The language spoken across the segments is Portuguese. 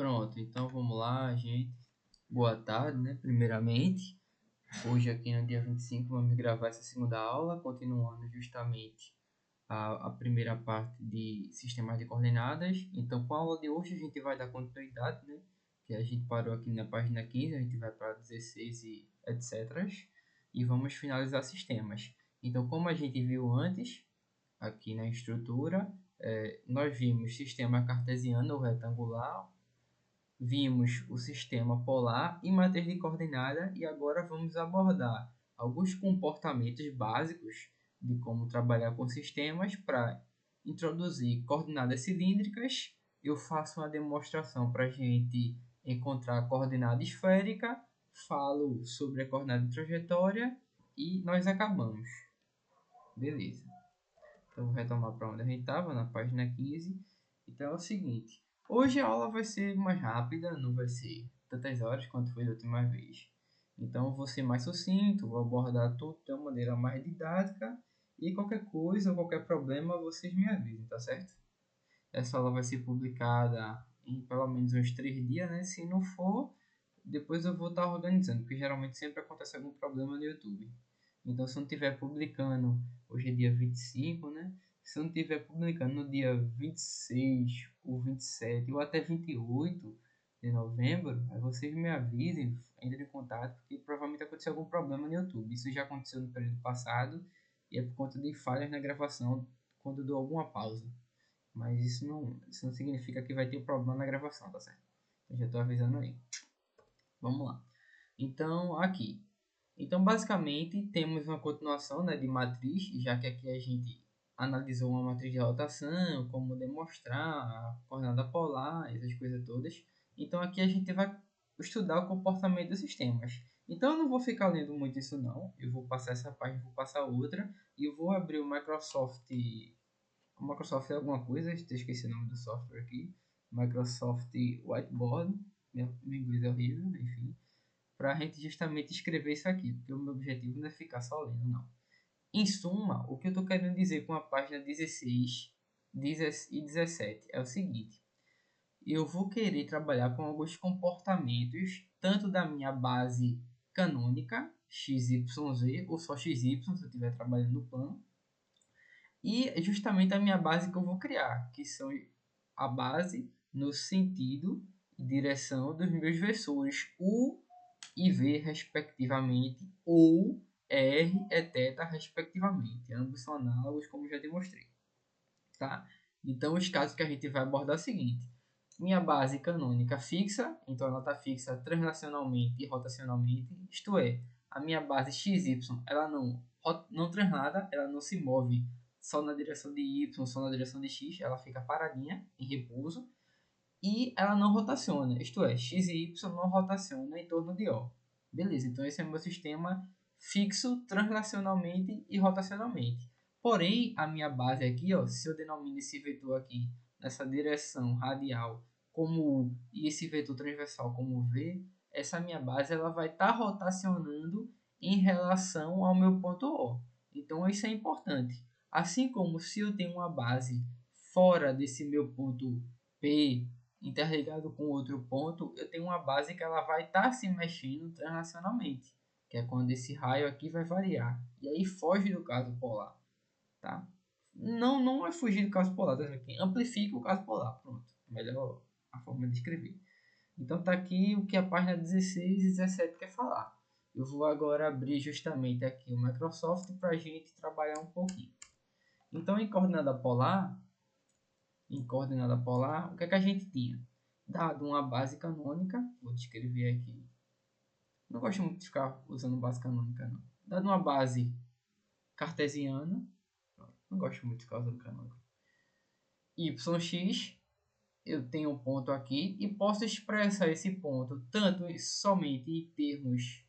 Pronto, então vamos lá, gente. Boa tarde, né? Primeiramente, hoje aqui no dia 25 vamos gravar essa segunda aula, continuando justamente a primeira parte de sistemas de coordenadas. Então, com a aula de hoje a gente vai dar continuidade, né? Que a gente parou aqui na página 15, a gente vai para 16 e etc. E vamos finalizar sistemas. Então, como a gente viu antes, aqui na estrutura, nós vimos sistema cartesiano ou retangular, vimos o sistema polar e matriz de coordenada e agora vamos abordar alguns comportamentos básicos de como trabalhar com sistemas para introduzir coordenadas cilíndricas. Eu faço uma demonstração para a gente encontrar a coordenada esférica, falo sobre a coordenada de trajetória e nós acabamos. Beleza. Então, vou retomar para onde a gente estava, na página 15. Então, é o seguinte. Hoje a aula vai ser mais rápida, não vai ser tantas horas quanto foi da última vez. Então, eu vou ser mais sucinto, vou abordar tudo de uma maneira mais didática. E qualquer coisa, qualquer problema, vocês me avisem, tá certo? Essa aula vai ser publicada em pelo menos uns 3 dias, né? Se não for, depois eu vou estar organizando, porque geralmente sempre acontece algum problema no YouTube. Então, se eu não estiver publicando, hoje é dia 25, né? Se eu não estiver publicando no dia 26, ou 27, ou até 28 de novembro, aí vocês me avisem, entrem em contato, porque provavelmente aconteceu algum problema no YouTube. Isso já aconteceu no período passado, e é por conta de falhas na gravação, quando eu dou alguma pausa. Mas isso não significa que vai ter problema na gravação, tá certo? Eu já estou avisando aí. Vamos lá. Então, aqui. Então, basicamente, temos uma continuação, né, de matriz, já que aqui a gente analisou uma matriz de rotação, como demonstrar a coordenada polar, essas coisas todas. Então, aqui a gente vai estudar o comportamento dos sistemas. Então, eu não vou ficar lendo muito isso, não. Eu vou passar essa página, vou passar outra, e eu vou abrir o Microsoft. O Microsoft é alguma coisa, esqueci o nome do software aqui. Microsoft Whiteboard. Meu inglês é horrível, enfim, para a gente justamente escrever isso aqui, porque o meu objetivo não é ficar só lendo, não. Em suma, o que eu estou querendo dizer com a página 16 e 17 é o seguinte: eu vou querer trabalhar com alguns comportamentos, tanto da minha base canônica, XYZ, ou só XY, se eu estiver trabalhando no plano, e justamente a minha base que eu vou criar, que são a base no sentido e direção dos meus versores U e V, respectivamente, ou R e θ, respectivamente. Ambos são análogos, como já demonstrei. Tá? Então, os casos que a gente vai abordar é o seguinte: minha base canônica fixa, então ela está fixa translacionalmente e rotacionalmente, isto é, a minha base XY ela não translada, ela não se move só na direção de Y, só na direção de X, ela fica paradinha, em repouso, e ela não rotaciona, isto é, x e y não rotacionam em torno de O. Beleza, então esse é o meu sistema fixo translacionalmente e rotacionalmente. Porém, a minha base aqui, ó, se eu denomino esse vetor aqui nessa direção radial como U e esse vetor transversal como V, essa minha base ela vai estar rotacionando em relação ao meu ponto O. Então isso é importante. Assim como se eu tenho uma base fora desse meu ponto P interligado com outro ponto, eu tenho uma base que ela vai estar se mexendo translacionalmente, que é quando esse raio aqui vai variar. E aí foge do caso polar, tá? Não é fugir do caso polar, tá aqui? Amplifica o caso polar, pronto. Melhor a forma de escrever. Então tá aqui o que a página 16 e 17 quer falar. Eu vou agora abrir justamente aqui o Microsoft para a gente trabalhar um pouquinho. Então em coordenada polar, o que é que a gente tinha? Dado uma base canônica, vou descrever aqui. Não gosto muito de ficar usando base canônica, não. Dado uma base cartesiana, não gosto muito de ficar usando canônica. Yx, eu tenho um ponto aqui e posso expressar esse ponto tanto somente em termos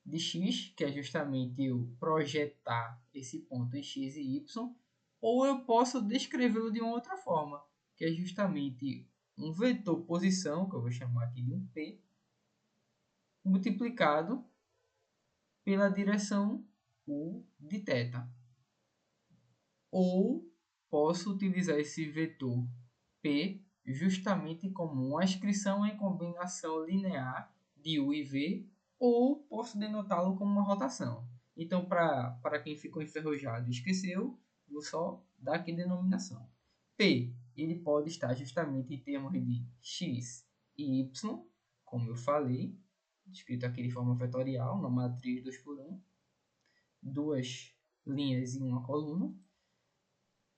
de x, que é justamente eu projetar esse ponto em x e y, ou eu posso descrevê-lo de uma outra forma, que é justamente um vetor posição, que eu vou chamar aqui de um P, multiplicado pela direção U de θ. Ou posso utilizar esse vetor P justamente como uma inscrição em combinação linear de U e V, ou posso denotá-lo como uma rotação. Então, para quem ficou enferrujado e esqueceu, vou só dar aqui denominação. P, ele pode estar justamente em termos de x e y, como eu falei, escrito aqui de forma vetorial, na matriz 2 por 1, duas linhas em uma coluna.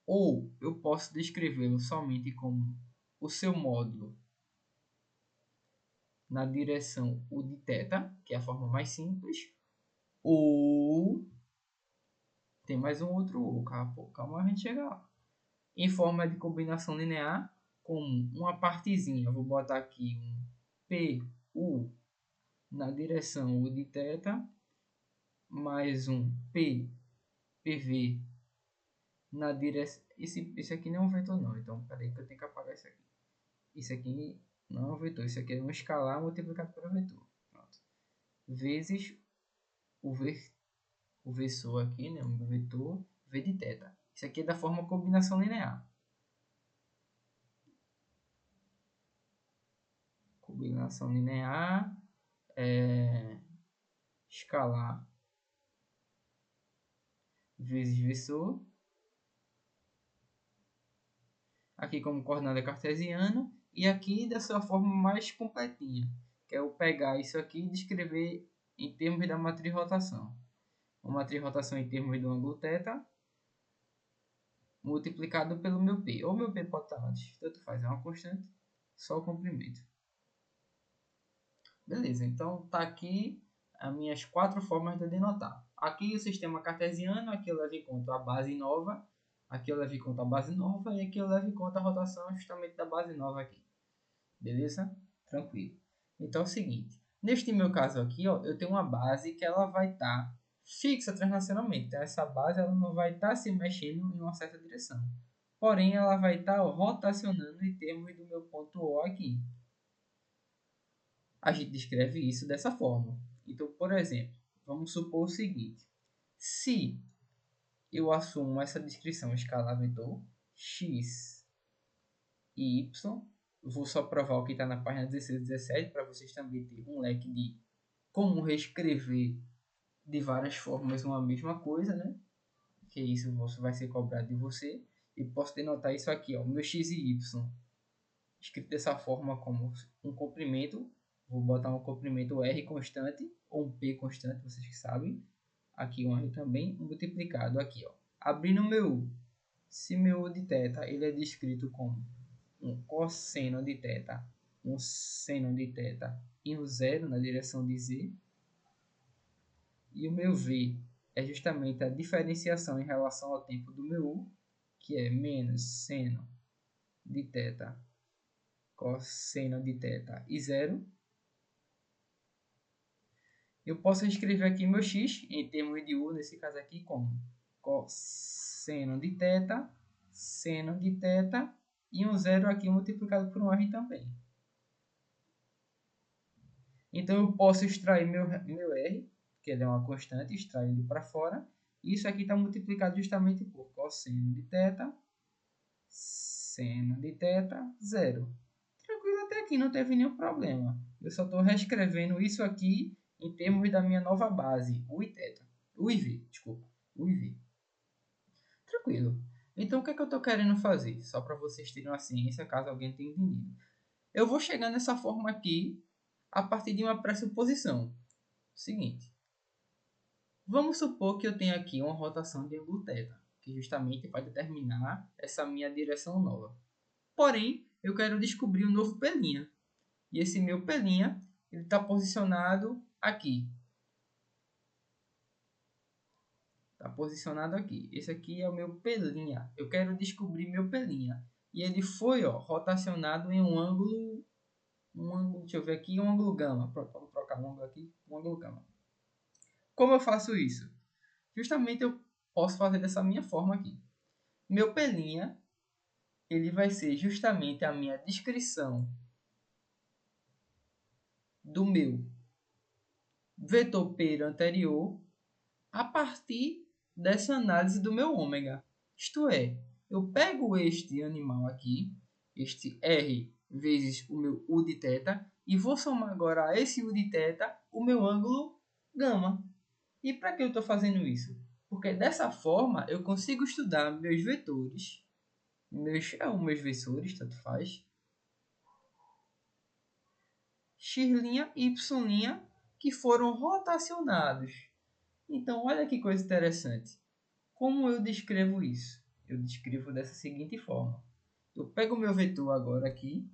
Ou eu posso descrevê-lo somente como o seu módulo na direção U de θ, que é a forma mais simples, ou tem mais um outro ou, calma a gente chegar lá. Em forma de combinação linear, como uma partezinha, vou botar aqui um PU na direção U de θ, mais um PV na direção... Esse aqui não é um vetor não, então peraí que eu tenho que apagar isso aqui. Isso aqui não é um vetor, isso aqui é um escalar multiplicado por um vetor. Pronto. Vezes o versor aqui, né, o vetor V de θ. Isso aqui é da forma combinação linear. Combinação linear escalar vezes versor. Aqui como coordenada cartesiana. E aqui dessa forma mais completinha, que é eu pegar isso aqui e descrever em termos da matriz rotação. Uma matriz rotação em termos do ângulo θ multiplicado pelo meu P. Ou meu P pode estar antes, tanto faz, é uma constante, só o comprimento. Beleza, então tá aqui as minhas 4 formas de denotar. Aqui o sistema cartesiano, aqui eu levo em conta a base nova, aqui eu levo em conta a base nova e aqui eu levo em conta a rotação justamente da base nova aqui. Beleza? Tranquilo. Então é o seguinte, neste meu caso aqui, ó, eu tenho uma base que ela vai estar fixa translacionalmente. Então essa base ela não vai estar se mexendo em uma certa direção. Porém, ela vai estar rotacionando em termos do meu ponto O aqui. A gente descreve isso dessa forma. Então, por exemplo, vamos supor o seguinte. Se eu assumo essa descrição escalar vetor x e y, vou só provar o que está na página 16 e 17 para vocês também terem um leque de como reescrever de várias formas uma mesma coisa, né? Que isso vai ser cobrado de você. E posso denotar isso aqui, ó, meu x e y, escrito dessa forma como um comprimento. Vou botar um comprimento R constante, ou um P constante, vocês que sabem. Aqui um R também, multiplicado aqui, ó. Abrindo meu U. Se meu U de θ ele é descrito como um cosseno de θ, um seno de θ e um zero na direção de Z. E o meu V é justamente a diferenciação em relação ao tempo do meu U, que é menos seno de θ, cosseno de θ e zero. Eu posso escrever aqui meu x em termos de U, nesse caso aqui, como cosseno de θ, seno de θ e um zero aqui multiplicado por um R também. Então eu posso extrair meu R, que ele é uma constante, extrair ele para fora. E isso aqui está multiplicado justamente por cosseno de θ, seno de θ, zero. Tranquilo até aqui, não teve nenhum problema. Eu só estou reescrevendo isso aqui em termos da minha nova base, U e θ. U e V, desculpa. U e V. Tranquilo. Então o que é que eu estou querendo fazer? Só para vocês terem uma ciência, caso alguém tenha entendido. Eu vou chegar nessa forma aqui a partir de uma pressuposição. Seguinte. Vamos supor que eu tenho aqui uma rotação de ângulo θ, que justamente vai determinar essa minha direção nova. Porém, eu quero descobrir um novo P'. E esse meu P' ele está posicionado aqui. Está posicionado aqui. Esse aqui é o meu P'. Eu quero descobrir meu P'. E ele foi rotacionado em um ângulo, deixa eu ver aqui, um ângulo gama. Pronto, vamos trocar um ângulo aqui, um ângulo gama. Como eu faço isso? Justamente eu posso fazer dessa minha forma aqui. Meu P' ele vai ser justamente a minha descrição do meu vetor P anterior a partir dessa análise do meu ômega. Isto é, eu pego este animal aqui, este R vezes o meu U de θ, e vou somar agora a esse U de θ o meu ângulo gama. E para que eu estou fazendo isso? Porque dessa forma eu consigo estudar meus vetores, meus versores, tanto faz, x' e y', que foram rotacionados. Então, olha que coisa interessante. Como eu descrevo isso? Eu descrevo dessa seguinte forma. Eu pego o meu vetor agora aqui,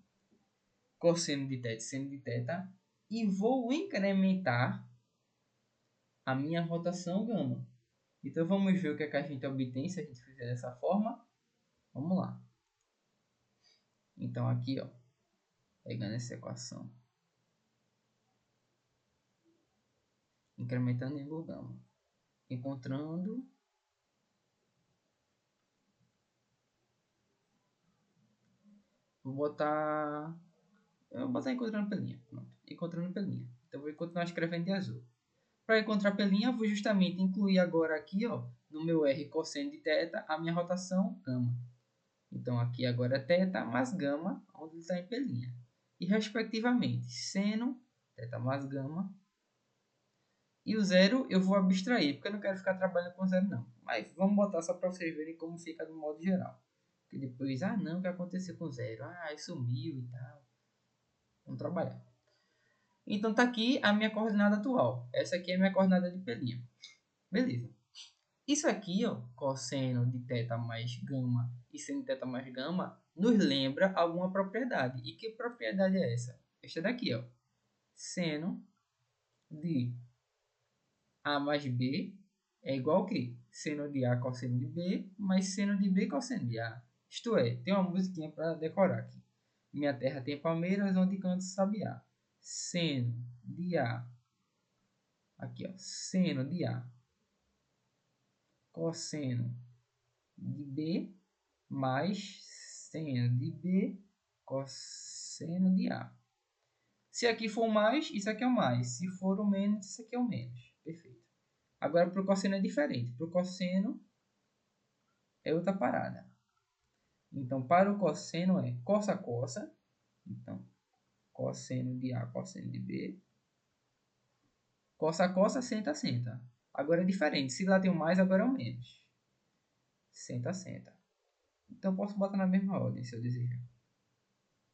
cosseno de θ, seno de θ, e vou incrementar a minha rotação gama. Então, vamos ver o que, é que a gente obtém se a gente fizer dessa forma. Vamos lá. Então, aqui, ó, pegando essa equação, incrementando o ângulo gama, encontrando eu vou botar encontrando pelinha. Pronto, encontrando pelinha. Então, vou continuar escrevendo de azul. Para encontrar pelinha, vou justamente incluir agora aqui, ó, no meu R cosseno de θ, a minha rotação gama. Então, aqui agora é θ mais gama, onde está em pelinha. E, respectivamente, seno, θ mais gama. E o zero eu vou abstrair, porque eu não quero ficar trabalhando com zero, não. Mas vamos botar só para vocês verem como fica no modo geral. Porque depois, não, o que aconteceu com zero? Sumiu e tal. Vamos trabalhar. Então, tá aqui a minha coordenada atual. Essa aqui é a minha coordenada de pelinha. Beleza. Isso aqui, ó, cosseno de θ mais gama e seno de θ mais gama, nos lembra alguma propriedade. E que propriedade é essa? Esta daqui, ó. Seno de A mais B é igual ao que? Seno de A cosseno de B mais seno de B cosseno de A. Isto é, tem uma musiquinha para decorar aqui. Minha terra tem palmeiras onde canta sabiá. Seno de A. Aqui, ó. Seno de A cosseno de B mais seno de B cosseno de A. Se aqui for o mais, isso aqui é o mais. Se for o menos, isso aqui é o menos. Perfeito. Agora, para o cosseno é diferente. Para o cosseno é outra parada. Então, para o cosseno é cossa, cossa. Então, cosseno de A, cosseno de B. Cossa, cossa, senta, senta. Agora é diferente. Se lá tem o mais, agora é o menos. Senta, senta. Então, posso botar na mesma ordem, se eu desejar.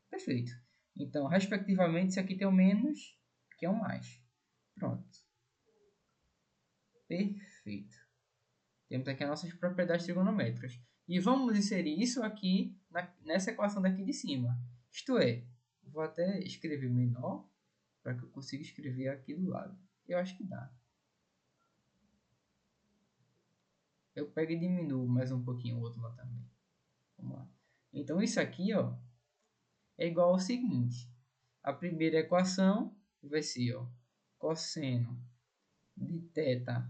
Perfeito. Então, respectivamente, se aqui tem o menos, aqui é o mais. Pronto. Perfeito. Temos aqui as nossas propriedades trigonométricas. E vamos inserir isso aqui nessa equação daqui de cima. Isto é, vou até escrever menor para que eu consiga escrever aqui do lado. Eu acho que dá. Eu pego e diminuo mais um pouquinho o outro lá também. Vamos lá. Então, isso aqui, ó, é igual ao seguinte. A primeira equação vai ser, ó, cosseno de θ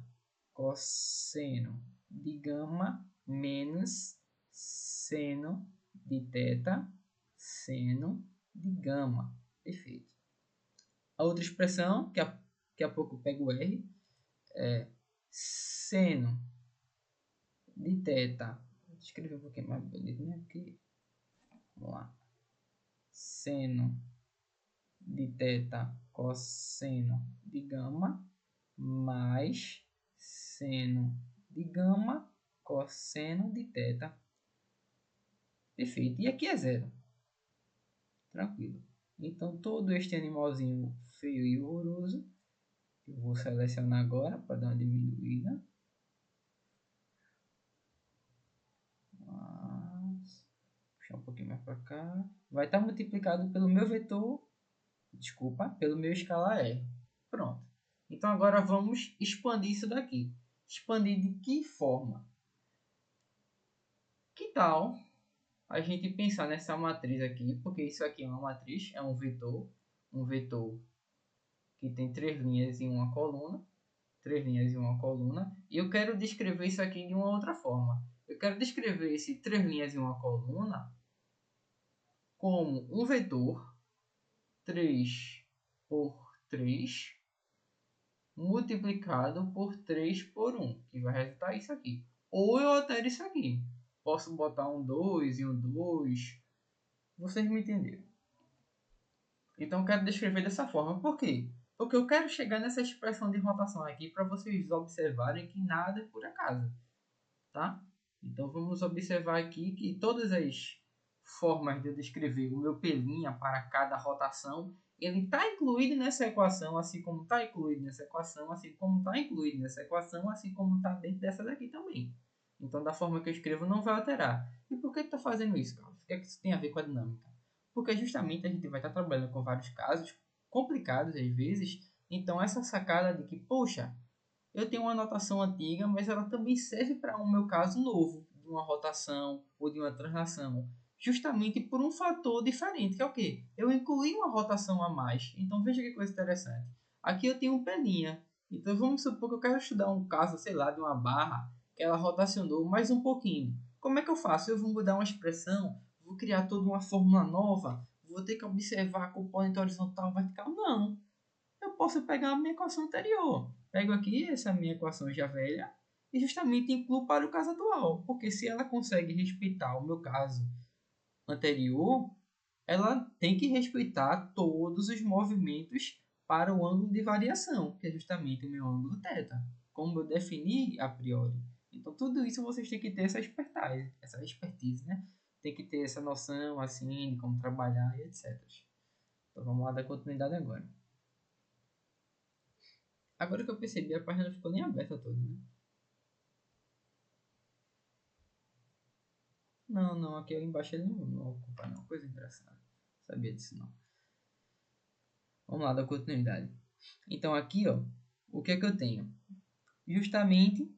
cosseno de gama menos seno de θ seno de gama. Perfeito. A outra expressão, que a pouco eu pego o R, é seno de θ. Vou escrever um pouquinho mais bonito, né? Aqui. Vamos lá. Seno de θ cosseno de gama mais seno de gama cosseno de θ. Perfeito. E aqui é zero. Tranquilo. Então, todo este animalzinho feio e horroroso, eu vou selecionar agora para dar uma diminuída. Puxar um pouquinho mais para cá. Vai estar multiplicado pelo meu vetor, pelo meu escalar R. Pronto. Então, agora vamos expandir isso daqui. Expandir de que forma? Que tal a gente pensar nessa matriz aqui, porque isso aqui é uma matriz, é um vetor que tem 3 linhas e uma coluna, 3 linhas e uma coluna, e eu quero descrever isso aqui de uma outra forma. Eu quero descrever esse 3 linhas e uma coluna como um vetor 3 por 3 multiplicado por 3 por 1, que vai resultar isso aqui. Ou eu altero isso aqui. Posso botar um 2 e um 2, Vocês me entenderam. Então eu quero descrever dessa forma. Por quê? Porque eu quero chegar nessa expressão de rotação aqui para vocês observarem que nada é por acaso, tá? Então vamos observar aqui que todas as formas de eu descrever o meu pelinha para cada rotação, ele está incluído nessa equação, assim como está incluído nessa equação, assim como está incluído nessa equação, assim como está dentro dessa daqui também. Então da forma que eu escrevo não vai alterar. E por que está fazendo isso, Carlos? O que é que isso tem a ver com a dinâmica? Porque justamente a gente vai estar trabalhando com vários casos complicados às vezes, então essa sacada de que, poxa, eu tenho uma anotação antiga, mas ela também serve para um meu caso novo, de uma rotação ou de uma translação, justamente por um fator diferente, que é o quê? Eu incluí uma rotação a mais. Então veja que coisa interessante. Aqui eu tenho um peninha. Então vamos supor que eu quero estudar um caso, sei lá, de uma barra que ela rotacionou mais um pouquinho. Como é que eu faço? Eu vou mudar uma expressão, vou criar toda uma fórmula nova, vou ter que observar a componente horizontal, vertical? Não. Eu posso pegar a minha equação anterior. Pego aqui essa minha equação já velha e justamente incluo para o caso atual. Porque se ela consegue respeitar o meu caso anterior, ela tem que respeitar todos os movimentos para o ângulo de variação, que é justamente o meu ângulo θ, como eu defini a priori. Então, tudo isso vocês têm que ter essa expertise, né? Tem que ter essa noção, assim, de como trabalhar e etc. Então, vamos lá dar continuidade agora. Agora que eu percebi, a página não ficou nem aberta toda, né? Não, não, aqui embaixo ele não ocupa não. Coisa engraçada. Sabia disso não. Vamos lá, dar continuidade. Então aqui, ó, o que é que eu tenho? Justamente,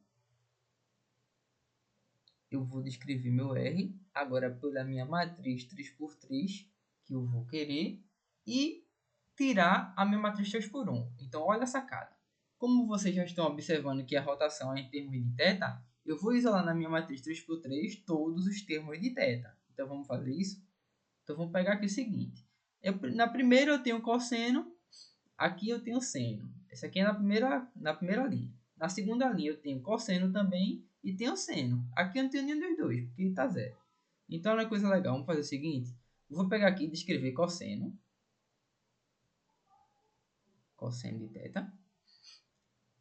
eu vou descrever meu R, agora pela minha matriz 3x3, que eu vou querer, e tirar a minha matriz 3x1. Então, olha a sacada. Como vocês já estão observando que a rotação é em termos de θ, eu vou isolar na minha matriz 3x3 todos os termos de θ. Então, vamos fazer isso? Então, vamos pegar aqui o seguinte. Na primeira eu tenho cosseno, aqui eu tenho seno. Essa aqui é na primeira linha. Na segunda linha eu tenho cosseno também e tenho seno. Aqui eu não tenho nenhum dos dois, porque está zero. Então, olha que coisa legal. Vamos fazer o seguinte. Eu vou pegar aqui e descrever cosseno. Cosseno de θ.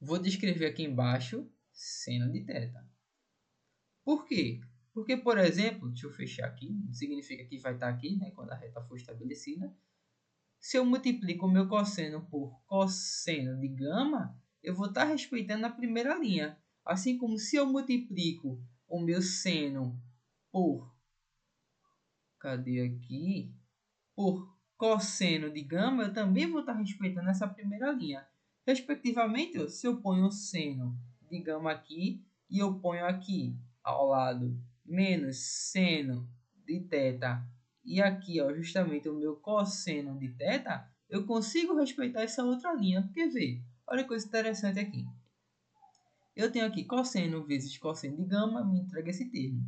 Vou descrever aqui embaixo seno de θ. Por quê? Porque, por exemplo, deixa eu fechar aqui, significa que vai estar aqui, né, quando a reta for estabelecida. Se eu multiplico o meu cosseno por cosseno de gama, eu vou estar respeitando a primeira linha. Assim como se eu multiplico o meu seno por, cadê aqui? Por cosseno de gama, eu também vou estar respeitando essa primeira linha. Respectivamente, se eu ponho o seno de gama aqui e eu ponho aqui ao lado menos seno de θ e aqui ó, justamente o meu cosseno de θ, eu consigo respeitar essa outra linha. Porque vê, olha que coisa interessante aqui. Eu tenho aqui cosseno vezes cosseno de gama, me entrega esse termo.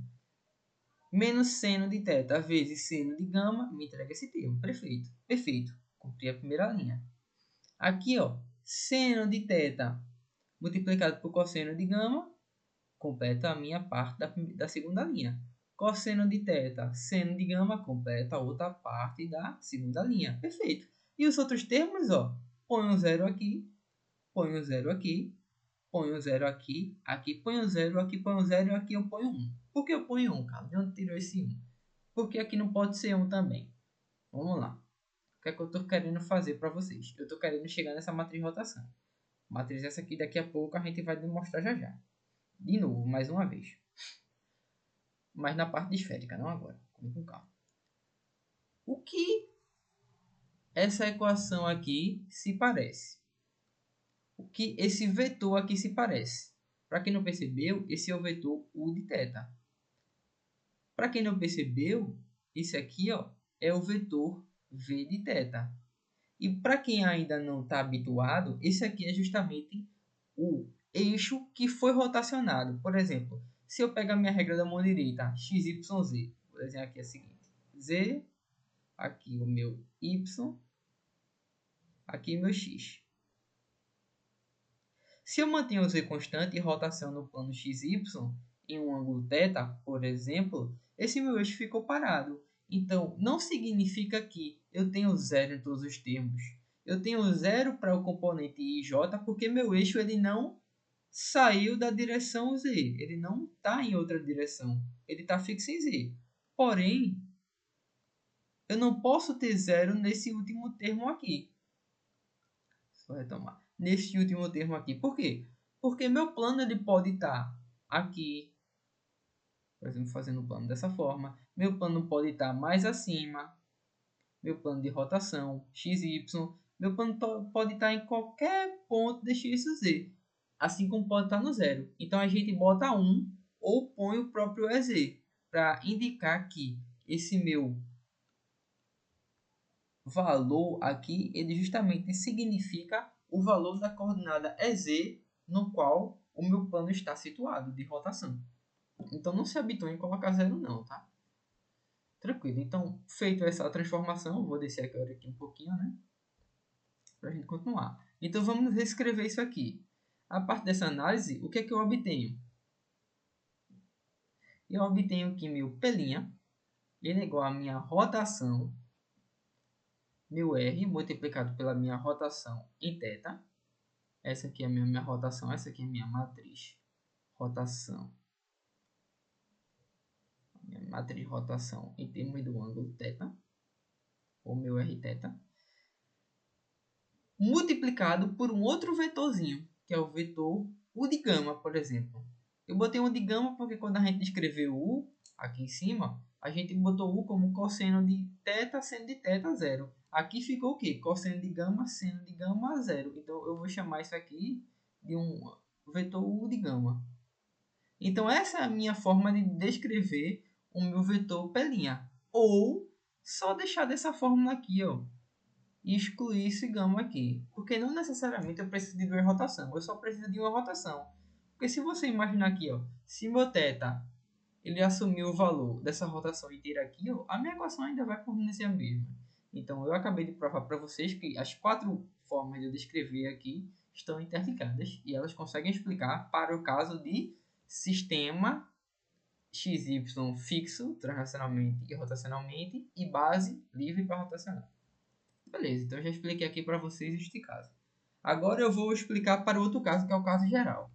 Menos seno de θ vezes seno de gama, me entrega esse termo. Perfeito. Perfeito. Cumpri a primeira linha. Aqui, ó, seno de θ multiplicado por cosseno de gama, completa a minha parte da segunda linha. Cosseno de θ, seno de gama, completa a outra parte da segunda linha. Perfeito. E os outros termos, ó, põe um zero aqui, põe um zero aqui, põe um zero aqui, aqui põe um zero, aqui põe um zero e aqui eu ponho um. Por que eu ponho um, cara? De onde tirou esse um? Porque aqui não pode ser um também. Vamos lá. O que é que eu estou querendo fazer para vocês? Eu estou querendo chegar nessa matriz de rotação. Matriz essa aqui, daqui a pouco a gente vai demonstrar já já. De novo, mais uma vez. Mas na parte de esférica, não agora. Vamos com calma. O que essa equação aqui se parece? O que esse vetor aqui se parece? Para quem não percebeu, esse é o vetor U de θ. Para quem não percebeu, esse aqui ó, é o vetor V de θ. E para quem ainda não está habituado, esse aqui é justamente o eixo que foi rotacionado. Por exemplo, se eu pegar minha regra da mão direita, x, y, z, vou desenhar aqui a seguinte. Z, aqui o meu y, aqui o meu x. Se eu mantenho o z constante e rotação no plano xy em um ângulo θ, por exemplo, esse meu eixo ficou parado. Então, não significa que eu tenho zero em todos os termos. Eu tenho zero para o componente i e j porque meu eixo ele não saiu da direção z. Ele não está em outra direção. Ele está fixo em z. Porém, eu não posso ter zero nesse último termo aqui. Só retomar. Neste último termo aqui. Por quê? Porque meu plano ele pode estar aqui. Por exemplo, fazendo o plano dessa forma. Meu plano pode estar mais acima. Meu plano de rotação, x, y. Meu plano pode estar em qualquer ponto de x e z. Assim como pode estar no zero. Então a gente bota 1 ou põe o próprio EZ. Para indicar que esse meu valor aqui, ele justamente significa o valor da coordenada EZ no qual o meu plano está situado de rotação. Então não se habitue em colocar zero não, tá? Tranquilo. Então, feito essa transformação, vou descer agora aqui um pouquinho, né? Para a gente continuar. Então vamos reescrever isso aqui. A parte dessa análise, o que é que eu obtenho? Eu obtenho que meu P' ele é igual à minha rotação, meu R multiplicado pela minha rotação em θ. Essa aqui é a minha rotação, essa aqui é a minha matriz rotação. Minha matriz rotação em termos do ângulo θ, ou meu Rθ, multiplicado por um outro vetorzinho, que é o vetor U de gama, por exemplo. Eu botei U de gama porque quando a gente escreveu U aqui em cima, a gente botou U como cosseno de θ, seno de θ, zero. Aqui ficou o quê? Cosseno de gama, seno de gama, zero. Então, eu vou chamar isso aqui de um vetor U de gama. Então, essa é a minha forma de descrever o meu vetor P'. Ou só deixar dessa fórmula aqui, ó, e excluir esse gama aqui. Porque não necessariamente eu preciso de duas rotações, eu só preciso de uma rotação. Porque se você imaginar aqui, ó, se meu θ ele assumiu o valor dessa rotação inteira aqui, ó, a minha equação ainda vai permanecer a mesma. Então eu acabei de provar para vocês que as quatro formas de eu descrever aqui estão interligadas e elas conseguem explicar para o caso de sistema XY fixo translacionalmente e rotacionalmente e base livre para rotacionar. Beleza, então eu já expliquei aqui para vocês este caso. Agora eu vou explicar para o outro caso, que é o caso geral.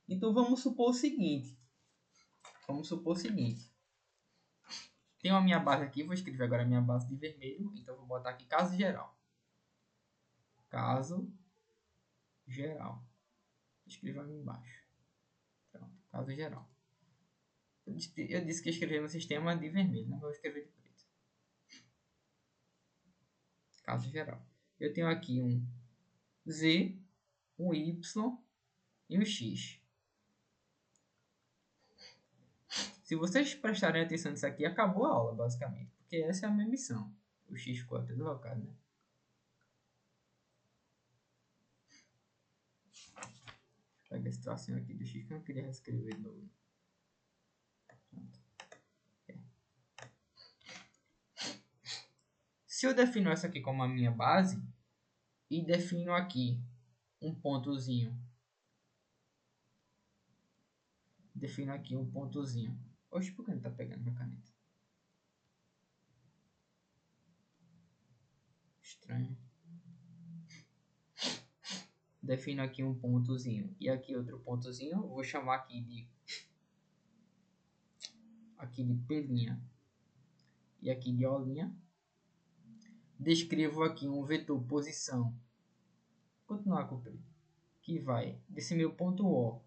Então vamos supor o seguinte. Tenho a minha base aqui, vou escrever agora a minha base de vermelho. Então vou botar aqui caso geral. Caso geral. Escrevo ali embaixo. Pronto, caso geral. Eu disse que ia escrever no sistema de vermelho, né? Vou escrever de preto. Caso geral. Eu tenho aqui um Z, um Y e um X. Se vocês prestarem atenção nisso aqui, acabou a aula, basicamente. Porque essa é a minha missão. O X ficou até deslocado, né? Pega esse tracinho aqui do X que eu não queria reescrever de novo. Se eu defino essa aqui como a minha base e defino aqui um pontozinho. Defino aqui um pontozinho. Oxe, por que não tá pegando minha caneta? Estranho. Defino aqui um pontozinho e aqui outro pontozinho. Vou chamar aqui de P' e aqui de O'. Descrevo aqui um vetor posição. Continuar com o preto. Que vai desse meu ponto O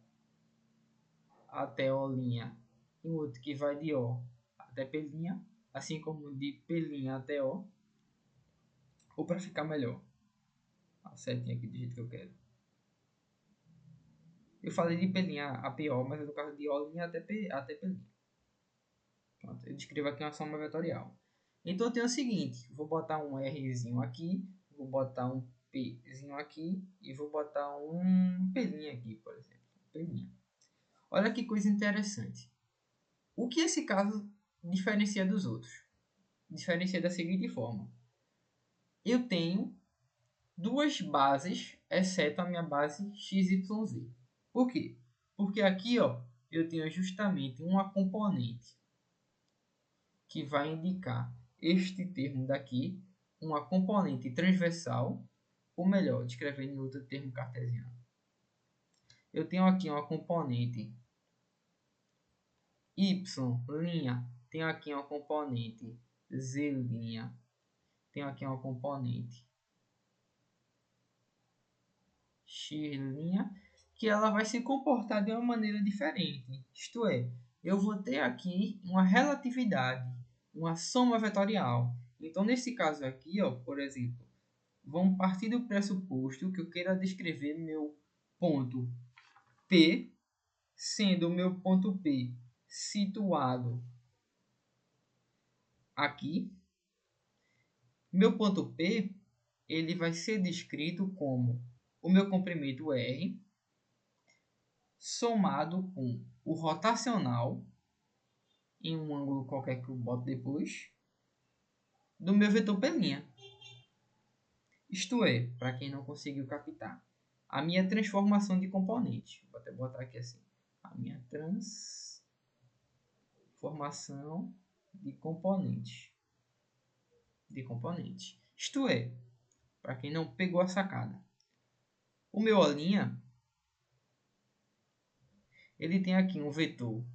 até O'. E um outro que vai de O até P'. Assim como de P' até O. Ou para ficar melhor. A setinha aqui do jeito que eu quero. Eu falei de P' a PO, mas é no caso de O' até P'. Pronto, eu descrevo aqui uma soma vetorial. Então eu tenho o seguinte, vou botar um Rzinho aqui, vou botar um Pzinho aqui e vou botar um P' aqui, por exemplo. P'. Olha que coisa interessante. O que esse caso diferencia dos outros? Diferencia da seguinte forma. Eu tenho duas bases, exceto a minha base XYZ. Por quê? Porque aqui, ó, eu tenho justamente uma componente que vai indicar este termo daqui uma componente transversal, ou melhor, descrevendo em outro termo cartesiano. Eu tenho aqui uma componente y', tenho aqui uma componente z', tenho aqui uma componente x', que ela vai se comportar de uma maneira diferente. Isto é, eu vou ter aqui uma relatividade, uma soma vetorial. Então, nesse caso aqui, ó, por exemplo, vamos partir do pressuposto que eu queira descrever meu ponto P, sendo o meu ponto P situado aqui. Meu ponto P ele vai ser descrito como o meu comprimento R somado com o rotacional em um ângulo qualquer que eu boto depois do meu vetor P'. Isto é, para quem não conseguiu captar, a minha transformação de componente. Vou até botar aqui assim. A minha transformação de componente. Isto é, para quem não pegou a sacada, o meu O', ele tem aqui um vetor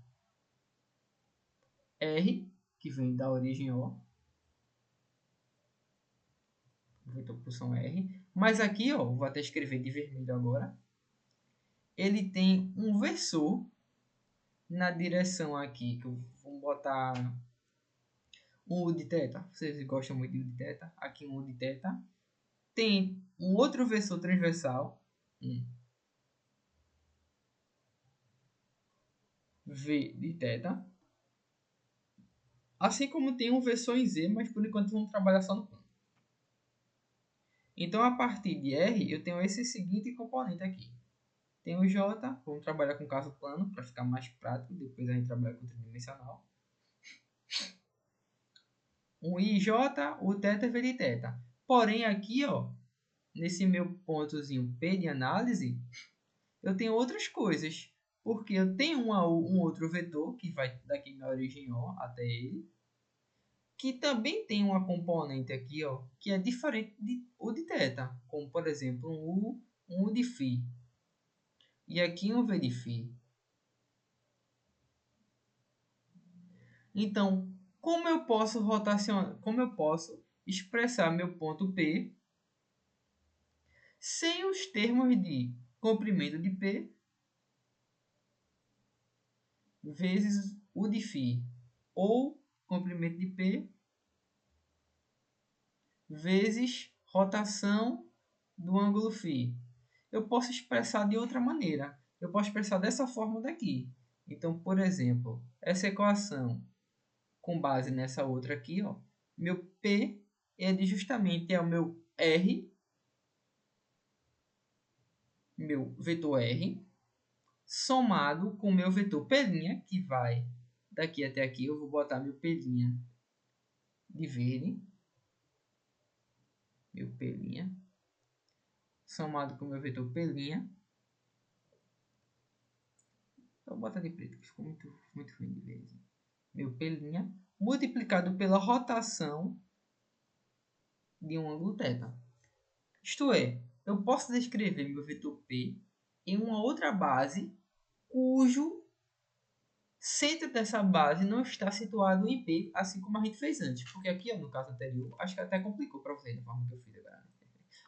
R, que vem da origem O, vetor pulsão R, mas aqui, ó, vou até escrever de vermelho agora, ele tem um versor na direção aqui, que eu vou botar um U de θ, vocês gostam muito de U de θ, aqui um U de θ, tem um outro versor transversal, V de θ, assim como tem um versor em Z, mas por enquanto vamos trabalhar só no plano. Então, a partir de R, eu tenho esse seguinte componente aqui. Tem o J, vamos trabalhar com caso plano, para ficar mais prático, depois a gente trabalha com tridimensional. Um IJ, o θ, V de θ. Porém, aqui, ó, nesse meu pontozinho P de análise, eu tenho outras coisas. Porque eu tenho um outro vetor, que vai daqui da origem O até ele, que também tem uma componente aqui, ó, que é diferente de U de θ, como por exemplo um U de φ. E aqui um V de φ. Então, como eu posso rotacionar, como eu posso expressar meu ponto P sem os termos de comprimento de P vezes U de φ, ou comprimento de P vezes rotação do ângulo φ. Eu posso expressar de outra maneira. Eu posso expressar dessa forma daqui. Então, por exemplo, essa equação com base nessa outra aqui, ó, meu P justamente é o meu R, meu vetor R, somado com o meu vetor P', que vai daqui até aqui. Eu vou botar meu P' de verde, meu P', somado com o meu vetor P'. Vou botar de preto, que ficou muito ruim de verde. Meu P', multiplicado pela rotação de um ângulo θ. Isto é, eu posso descrever meu vetor P em uma outra base cujo centro dessa base não está situado em P, assim como a gente fez antes. Porque aqui, ó, no caso anterior, acho que até complicou para vocês da forma que eu fiz agora.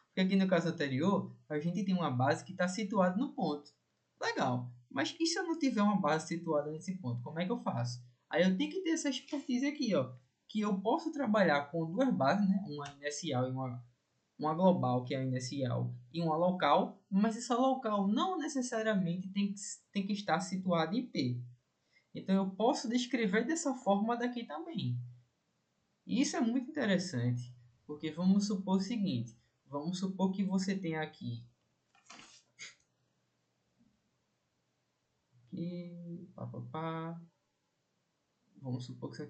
Porque aqui no caso anterior, a gente tem uma base que está situada no ponto. Legal. Mas e se eu não tiver uma base situada nesse ponto? Como é que eu faço? Aí eu tenho que ter essa expertise aqui, ó. Que eu posso trabalhar com duas bases, né? Uma inicial e uma global, que é a inicial, e uma local. Mas essa local não necessariamente tem que estar situada em P. Então eu posso descrever dessa forma daqui também. E isso é muito interessante. Porque vamos supor o seguinte. Vamos supor que você tem aqui vamos supor que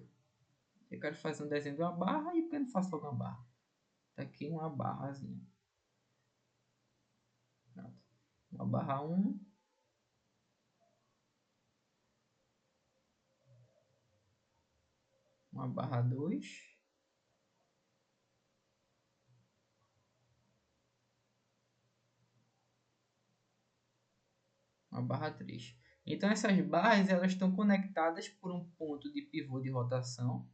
eu quero fazer um desenho de uma barra e porque eu não faço logo uma barra. Tá aqui uma barrazinha. Pronto. Uma barra 1. Uma barra 2. a barra 3. Então essas barras elas estão conectadas por um ponto de pivô de rotação,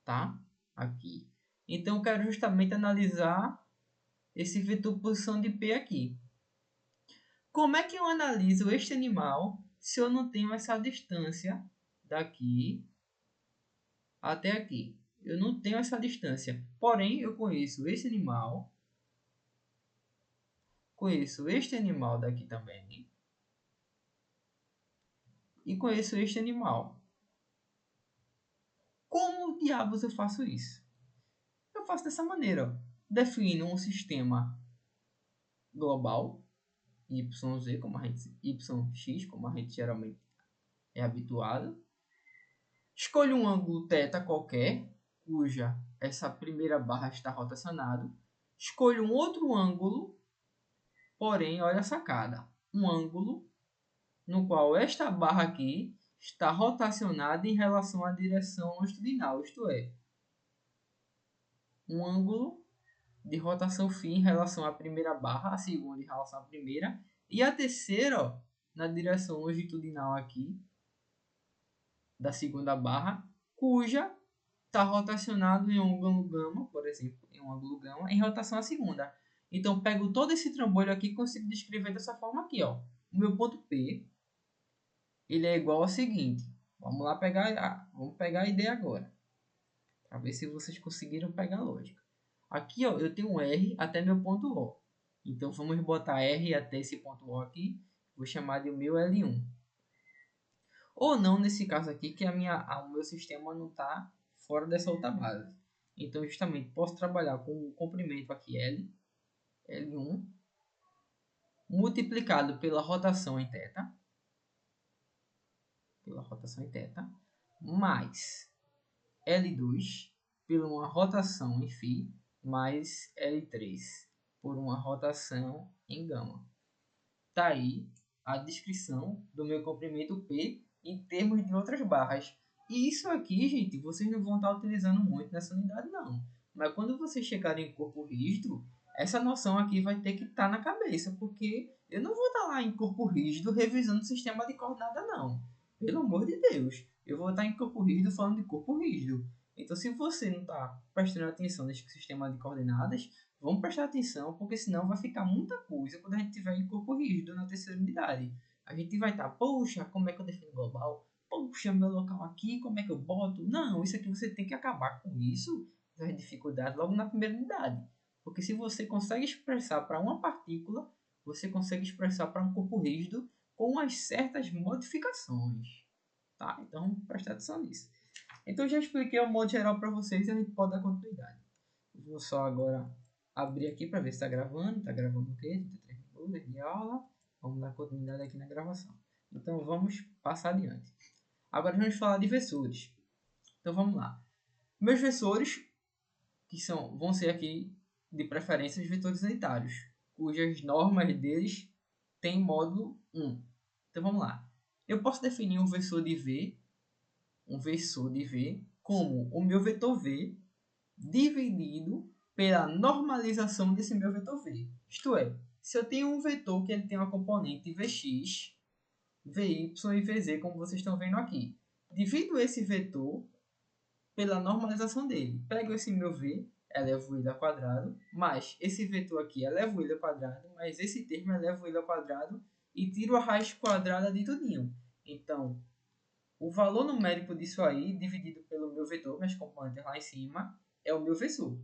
tá? Aqui. Então eu quero justamente analisar esse vetor posição de P aqui. Como é que eu analiso este animal se eu não tenho essa distância daqui até aqui? Eu não tenho essa distância. Porém, eu conheço esse animal. Conheço este animal daqui também. E conheço este animal. Como diabos eu faço isso? Eu faço dessa maneira. Ó. Defino um sistema global. YZ, como a gente, YX, como a gente geralmente é habituado. Escolho um ângulo θ qualquer, cuja essa primeira barra está rotacionada. Escolho um outro ângulo, porém, olha a sacada. Um ângulo no qual esta barra aqui está rotacionada em relação à direção longitudinal, isto é, um ângulo de rotação φ em relação à primeira barra, a segunda em relação à primeira, e a terceira ó, na direção longitudinal aqui, da segunda barra, cuja está rotacionado em um ângulo gama, por exemplo, em um ângulo gama, em rotação à segunda. Então, pego todo esse trambolho aqui e consigo descrever dessa forma aqui, ó. O meu ponto P, ele é igual ao seguinte. Vamos lá vamos pegar a ideia agora. Para ver se vocês conseguiram pegar a lógica. Aqui, ó, eu tenho um R até meu ponto O. Então, vamos botar R até esse ponto O aqui. Vou chamar de o meu L1. Ou não, nesse caso aqui, que o meu sistema não está fora dessa outra base. Então, justamente, posso trabalhar com o comprimento aqui L1, multiplicado pela rotação em θ, mais L2 por uma rotação em φ, mais L3 por uma rotação em gama. Tá aí a descrição do meu comprimento P em termos de outras barras. E isso aqui, gente, vocês não vão estar utilizando muito nessa unidade, não. Mas quando vocês chegarem em corpo rígido, essa noção aqui vai ter que estar na cabeça, porque eu não vou estar lá em corpo rígido revisando o sistema de coordenada, não. Pelo amor de Deus. Eu vou estar em corpo rígido falando de corpo rígido. Então, se você não está prestando atenção nesse sistema de coordenadas, vamos prestar atenção, porque senão vai ficar muita coisa quando a gente tiver em corpo rígido na terceira unidade. A gente vai estar, poxa, como é que eu defino global? Poxa, meu local aqui, como é que eu boto? Não, isso aqui você tem que acabar com isso, as dificuldades, logo na primeira unidade. Porque se você consegue expressar para uma partícula, você consegue expressar para um corpo rígido com as certas modificações. Tá? Então, vamos prestar atenção nisso. Então, já expliquei o modo geral para vocês e a gente pode dar continuidade. Vou só agora abrir aqui para ver se está gravando. Está gravando o quê? 33 minutos de aula. Vamos dar continuidade aqui na gravação. Então, vamos passar adiante. Agora, vamos falar de versores. Então, vamos lá. Meus versores, que vão ser aqui, de preferência, os vetores unitários, cujas normas deles têm módulo 1. Então, vamos lá. Eu posso definir um versor de V como o meu vetor V dividido pela normalização desse meu vetor V. Isto é, se eu tenho um vetor que ele tem uma componente Vx, Vy e Vz, como vocês estão vendo aqui, divido esse vetor pela normalização dele. Pego esse meu V, elevo ele ao quadrado, mais esse vetor aqui, elevo ele ao quadrado, mais esse termo, elevo ele ao quadrado, e tiro a raiz quadrada de tudinho. Então, o valor numérico disso aí, dividido pelo meu vetor, minhas componentes lá em cima, é o meu versor.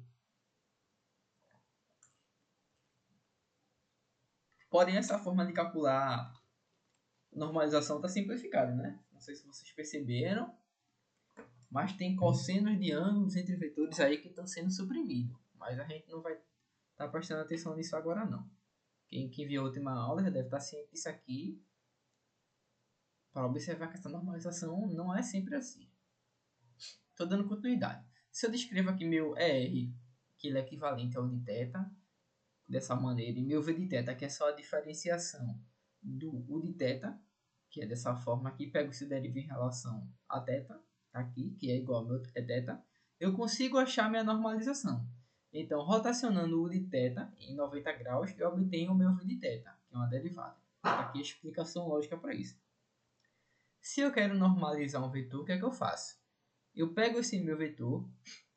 Porém, essa forma de calcular normalização está simplificada, né? Não sei se vocês perceberam, mas tem cossenos de ângulos entre vetores aí que estão sendo suprimidos. Mas a gente não vai estar prestando atenção nisso agora, não. Quem viu a última aula já deve estar ciente disso aqui, para observar que essa normalização não é sempre assim. Estou dando continuidade. Se eu descrevo aqui meu ER, que ele é equivalente ao de θ, dessa maneira, e meu V de θ, que é só a diferenciação do U de θ, que é dessa forma aqui, pego esse derivo em relação a θ, aqui, que é igual ao meu θ, eu consigo achar minha normalização. Então, rotacionando o U de θ em 90 graus, eu obtenho o meu V de θ, que é uma derivada. Tá aqui a explicação lógica para isso. Se eu quero normalizar um vetor, o que é que eu faço? Eu pego esse meu vetor,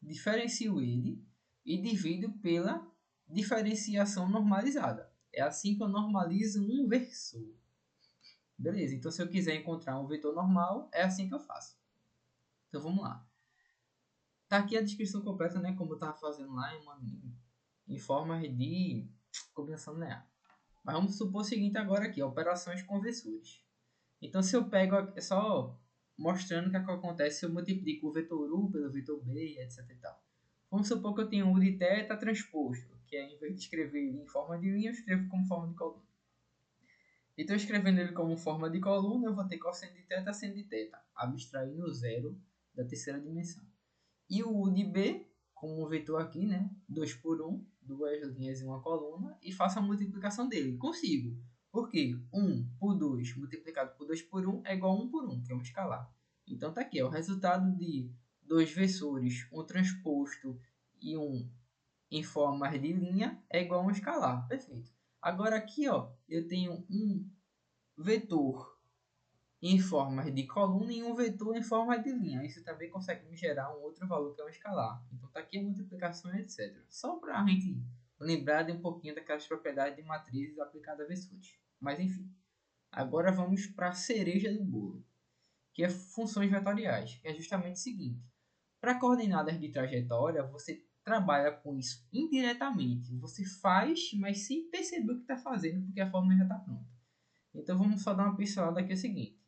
diferencio ele e divido pela diferenciação normalizada. É assim que eu normalizo um versor. Beleza, então se eu quiser encontrar um vetor normal, é assim que eu faço. Então vamos lá. Tá aqui a descrição completa, né, como eu estava fazendo lá em forma de combinação linear. Mas vamos supor o seguinte agora aqui, operações com versores. Então se eu pego, é só mostrando o que acontece se eu multiplico o vetor U pelo vetor B, etc e tal. Vamos supor que eu tenho U de θ transposto, que é, em vez de escrever ele em forma de linha, eu escrevo como forma de coluna. Então, escrevendo ele como forma de coluna, eu vou ter cosseno de θ, seno de θ, abstraindo o zero da terceira dimensão. E o U de B, como um vetor aqui, né? 2 por 1, duas linhas e uma coluna, e faço a multiplicação dele. Consigo. Por quê? 1 por 2 multiplicado por 2 por 1 é igual a 1 por 1, que é um escalar. Então, tá aqui, é o resultado de dois versores, um transposto e um em forma de linha, é igual a um escalar. Perfeito. Agora aqui, ó, eu tenho um vetor em forma de coluna e um vetor em forma de linha. Isso também consegue me gerar um outro valor que é um escalar. Então está aqui a multiplicação, etc. Só para a gente lembrar de um pouquinho daquelas propriedades de matrizes aplicadas a versores. Mas enfim. Agora vamos para a cereja do bolo, que é funções vetoriais. É justamente o seguinte. Para coordenadas de trajetória, você trabalha com isso indiretamente. Você faz, mas sem perceber o que está fazendo, porque a fórmula já está pronta. Então vamos só dar uma pincelada aqui, é o seguinte.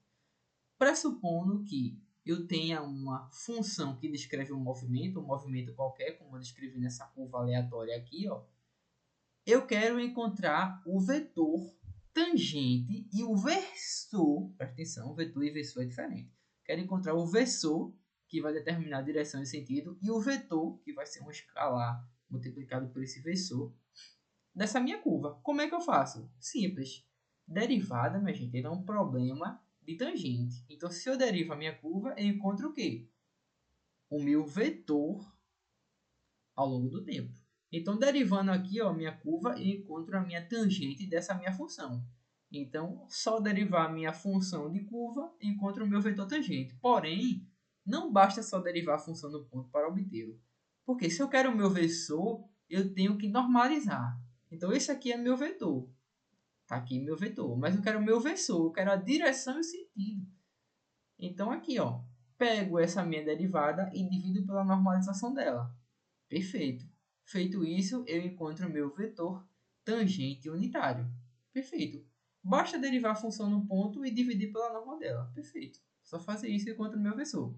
Pressupondo que eu tenha uma função que descreve um movimento qualquer, como eu descrevi nessa curva aleatória aqui, ó, eu quero encontrar o vetor tangente e o versor, presta atenção, vetor e versor é diferente. Quero encontrar o versor, que vai determinar a direção e sentido, e o vetor, que vai ser um escalar multiplicado por esse versor, dessa minha curva. Como é que eu faço? Simples. Derivada, minha gente, é um problema de tangente. Então, se eu derivo a minha curva, eu encontro o quê? O meu vetor ao longo do tempo. Então, derivando aqui ó, a minha curva, eu encontro a minha tangente dessa minha função. Então, só derivar a minha função de curva, eu encontro o meu vetor tangente. Porém, não basta só derivar a função do ponto para obtê-lo. Porque se eu quero o meu versor, eu tenho que normalizar. Então, esse aqui é meu vetor. Tá aqui meu vetor. Mas eu quero o meu versor. Eu quero a direção e o sentido. Então, aqui, ó. Pego essa minha derivada e divido pela normalização dela. Perfeito. Feito isso, eu encontro o meu vetor tangente unitário. Perfeito. Basta derivar a função no ponto e dividir pela norma dela. Perfeito. Só fazer isso e encontro o meu versor.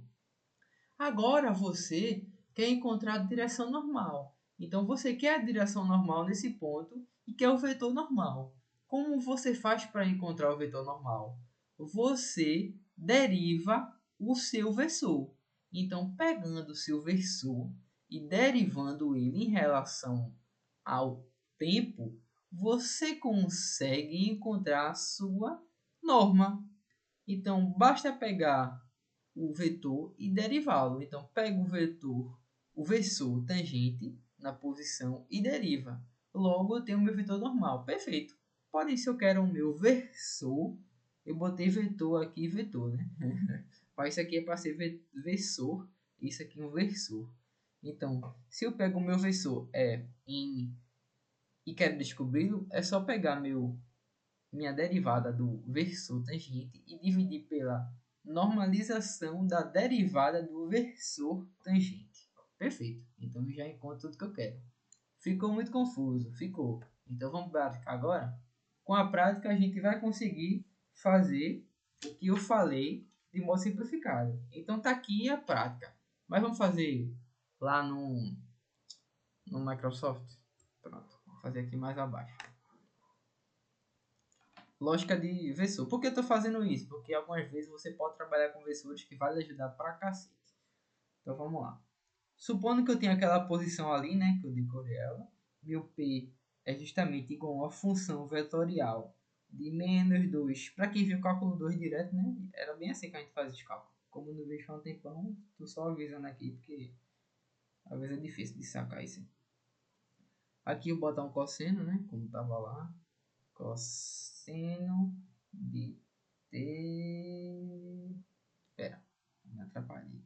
Agora você quer encontrar a direção normal. Então você quer a direção normal nesse ponto e quer o vetor normal. Como você faz para encontrar o vetor normal? Você deriva o seu versor. Então, pegando o seu versor e derivando ele em relação ao tempo, você consegue encontrar a sua norma. Então, basta pegar o vetor e derivá-lo. Então, pega o vetor, o versor tangente na posição e deriva. Logo, eu tenho o meu vetor normal. Perfeito. Porém, se eu quero o meu versor, eu botei vetor aqui e vetor, né? Mas isso aqui é para ser versor, isso aqui é um versor. Então, se eu pego o meu versor e quero descobri-lo, é só pegar minha derivada do versor tangente e dividir pela normalização da derivada do versor tangente. Perfeito. Então eu já encontro tudo que eu quero. Ficou muito confuso? Ficou. Então vamos praticar agora? Com a prática a gente vai conseguir fazer o que eu falei de modo simplificado. Então tá aqui a prática. Mas vamos fazer lá no Microsoft. Pronto. Vou fazer aqui mais abaixo. Lógica de versor. Por que eu estou fazendo isso? Porque algumas vezes você pode trabalhar com versores que vai lhe ajudar pra cacete. Então vamos lá. Supondo que eu tenho aquela posição ali, né, que eu decorei ela, meu P é justamente igual a função vetorial de menos 2. Para quem viu o cálculo 2 direto, né, era bem assim que a gente faz os cálculos. Como não vejo há um tempão, tô só avisando aqui, porque às vezes é difícil de sacar isso. Aqui eu botar um cosseno, né, como tava lá. Cosseno cosseno de t... Espera, me atrapalhei.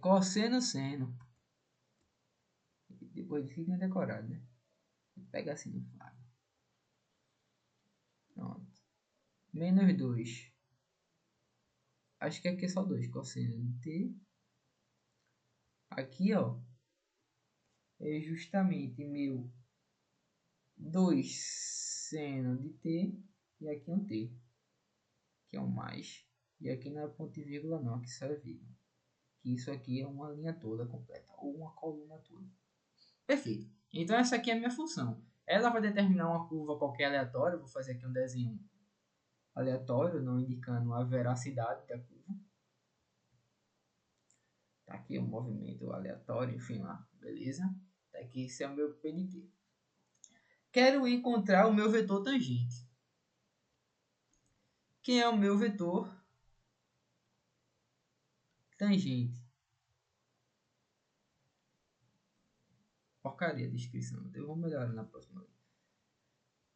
Cosseno seno. Depois disso tem decorado, né? Pega assim no flag. Pronto. Menos 2. Acho que aqui é só 2. Cosseno de t. Aqui, ó. É justamente meu 2 seno de t. E aqui um t. Que é um mais. E aqui não é ponto e vírgula não. Aqui só é vírgula. Que isso aqui é uma linha toda completa. Ou uma coluna toda. Perfeito. Então essa aqui é a minha função. Ela vai determinar uma curva qualquer aleatória. Vou fazer aqui um desenho aleatório, não indicando a veracidade da curva. Tá aqui um movimento aleatório, enfim lá, beleza? Tá aqui, esse é o meu PNT. Quero encontrar o meu vetor tangente. Quem é o meu vetor tangente? Porcaria a descrição, então eu vou melhorar na próxima vez.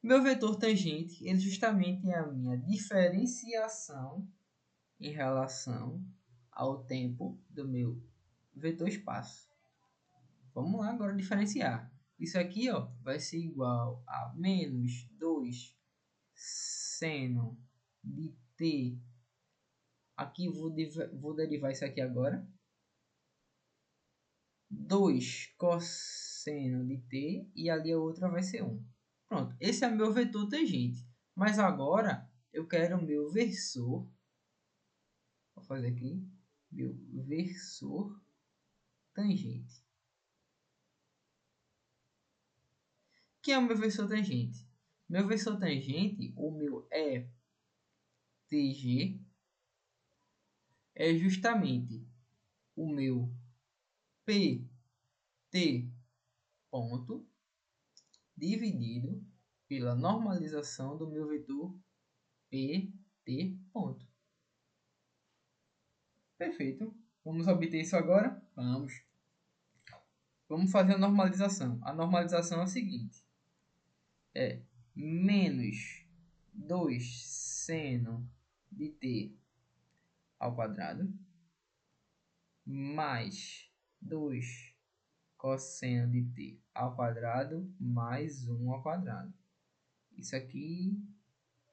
Meu vetor tangente, ele justamente é a minha diferenciação em relação ao tempo do meu vetor espaço. Vamos lá agora diferenciar. Isso aqui, ó, vai ser igual a menos 2 seno de t. Aqui vou derivar isso aqui agora. 2 cosseno de t e ali a outra vai ser 1. Pronto, esse é meu vetor tangente. Mas agora eu quero o meu versor. Vou fazer aqui. Meu versor tangente. Que é o meu versor tangente? Meu versor tangente, o meu ETG, é justamente o meu PT ponto dividido pela normalização do meu vetor PT ponto. Perfeito. Vamos obter isso agora? Vamos. Vamos fazer a normalização. A normalização é a seguinte. É menos 2 seno de t ao quadrado mais 2 cosseno de t ao quadrado mais 1 ao quadrado. Isso aqui,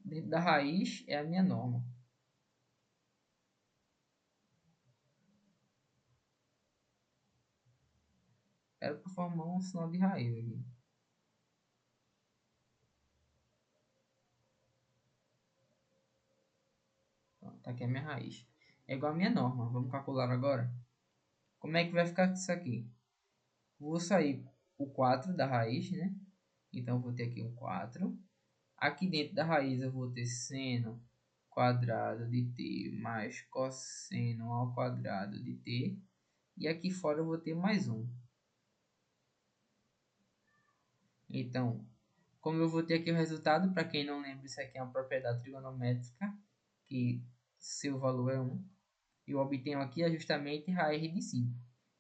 dentro da raiz, é a minha norma. Era para formar um sinal de raiz aqui. Então, tá aqui a minha raiz. É igual a minha norma. Vamos calcular agora? Como é que vai ficar isso aqui? Vou sair o 4 da raiz, né? Então, vou ter aqui um 4. Aqui dentro da raiz eu vou ter seno quadrado de t mais cosseno ao quadrado de t. E aqui fora eu vou ter mais 1. Então, como eu vou ter aqui o resultado, para quem não lembra, isso aqui é uma propriedade trigonométrica, que seu valor é 1. Eu obtenho aqui justamente raiz de 5.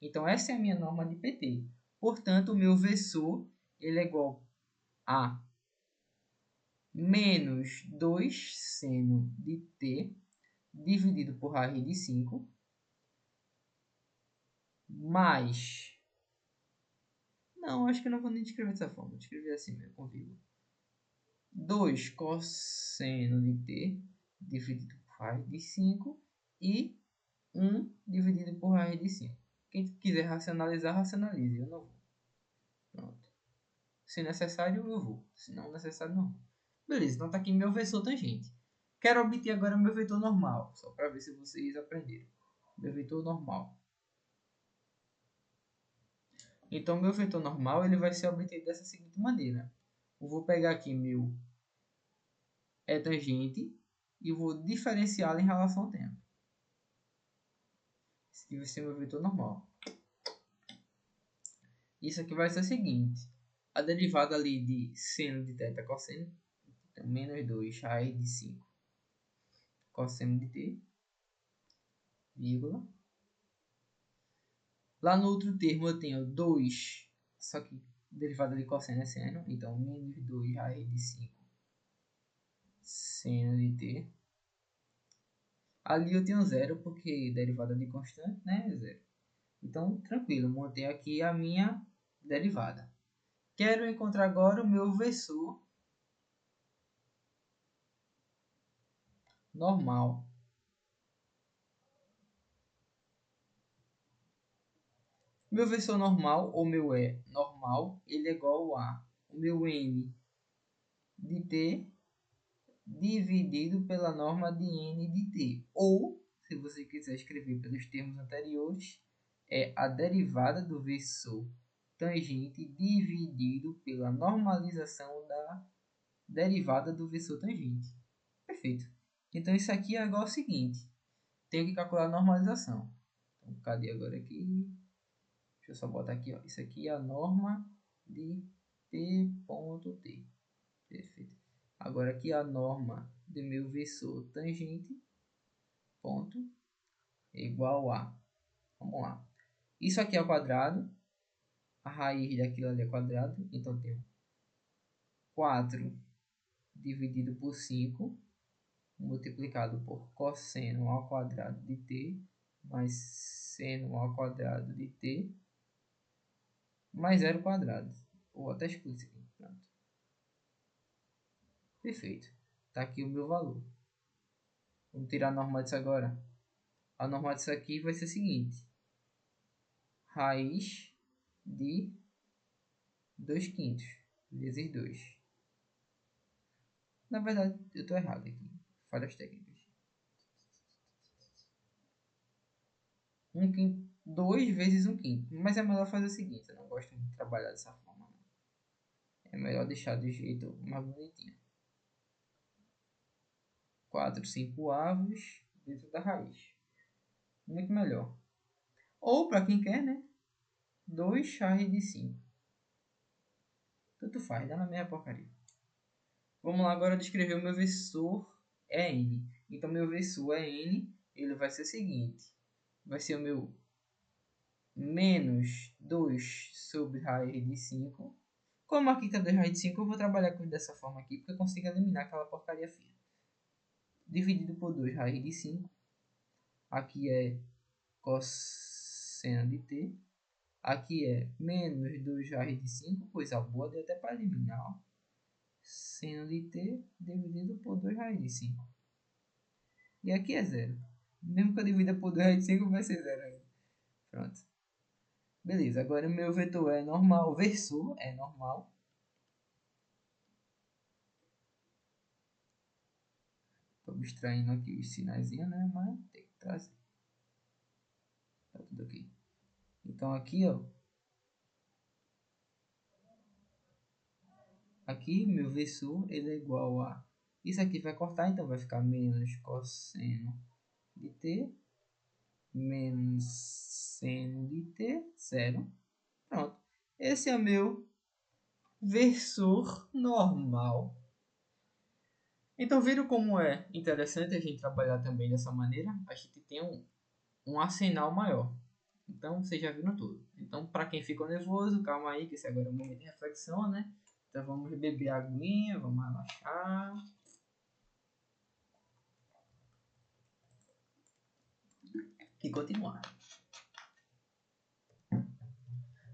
Então, essa é a minha norma de PT. Portanto, o meu versor ele é igual a menos 2 seno de t dividido por raiz de 5 mais... Não, acho que eu não vou nem escrever dessa forma. Vou escrever assim mesmo, com vírgula. 2 cosseno de t dividido por raiz de 5 e 1 dividido por raiz de 5. Quem quiser racionalizar, racionalize. Eu não vou. Pronto. Se necessário, eu vou. Se não necessário, não. Beleza, então tá aqui meu vetor tangente. Quero obter agora meu vetor normal. Só para ver se vocês aprenderam. Meu vetor normal. Então, meu vetor normal ele vai ser obtido dessa seguinte maneira. Eu vou pegar aqui meu tangente e vou diferenciá-lo em relação ao tempo. Esse aqui vai ser meu vetor normal. Isso aqui vai ser o seguinte. A derivada ali de seno de θ cosseno. Então, menos 2 raiz de 5 cosseno de t, vírgula. Lá no outro termo eu tenho 2, só que Derivada de cosseno é seno, então menos 2 raiz de 5 seno de t. Ali eu tenho zero, porque derivada de constante, né, é zero. Então, tranquilo, montei aqui a minha derivada. Quero encontrar agora o meu versor normal. Meu versor normal, ou meu E normal, ele é igual a o meu N de t dividido pela norma de N de t. Ou, se você quiser escrever pelos termos anteriores, é a derivada do versor tangente dividido pela normalização da derivada do versor tangente. Perfeito. Então isso aqui é igual ao seguinte. Tenho que calcular a normalização. Então, cadê agora aqui? Deixa eu só botar aqui. Ó. Isso aqui é a norma de t ponto t. Perfeito. Agora aqui a norma do meu versor tangente ponto é igual a. Vamos lá. Isso aqui é ao quadrado. A raiz daquilo ali é quadrado. Então tenho 4 dividido por 5 multiplicado por cosseno ao quadrado de t mais seno ao quadrado de t mais zero quadrado. Ou até excluir isso aqui. Pronto. Perfeito. Está aqui o meu valor. Vamos tirar a norma disso agora. A norma disso aqui vai ser o seguinte. Raiz de 2 quintos vezes 2. Na verdade, eu estou errado aqui. Falhas técnicas. 1 quinto, 2 vezes 1 quinto. Mas é melhor fazer o seguinte. Eu não gosto de trabalhar dessa forma. É melhor deixar do jeito mais bonitinho. 4 5 avos dentro da raiz. Muito melhor. Ou, para quem quer, né? 2 raiz de 5. Tanto faz, dá na mesma porcaria. Vamos lá agora descrever o meu versor N. Então, meu versor N, ele vai ser o seguinte. Vai ser o meu menos 2 sobre raiz de 5. Como aqui está 2 raiz de 5, eu vou trabalhar com dessa forma aqui, porque eu consigo eliminar aquela porcaria fina. Dividido por 2 raiz de 5. Aqui é cosseno de t. Aqui é menos 2 raiz de 5, coisa boa, deu até para eliminar. Ó. Seno de t dividido por 2 raiz de 5. E aqui é zero. Mesmo que eu divida por 2 raiz de 5, vai ser zero ainda. Pronto. Beleza, agora o meu vetor é normal, o versor é normal. Estou abstraindo aqui os sinais, né? Mas tem que trazer. Tá tudo aqui. Então aqui, ó. Aqui, meu versor, ele é igual a... Isso aqui vai cortar, então vai ficar menos cosseno de t menos seno de t, zero. Pronto. Esse é o meu versor normal. Então, viram como é interessante a gente trabalhar também dessa maneira? A gente tem um arsenal maior. Então, vocês já viram tudo. Então, para quem ficou nervoso, calma aí, que esse agora é um momento de reflexão, né? Então, vamos beber aguinha, vamos relaxar. E continuar.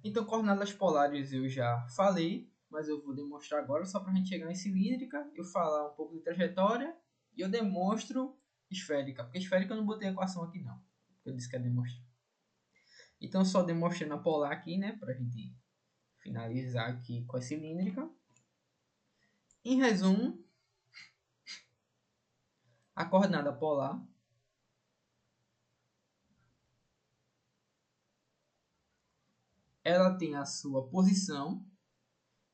Então, coordenadas polares eu já falei, mas eu vou demonstrar agora só para a gente chegar em cilíndrica, eu falar um pouco de trajetória e eu demonstro esférica, porque esférica eu não botei equação aqui não, porque eu disse que ia demonstrar. Então, só demonstrando a polar aqui, né, para a gente finalizar aqui com a cilíndrica. Em resumo, a coordenada polar ela tem a sua posição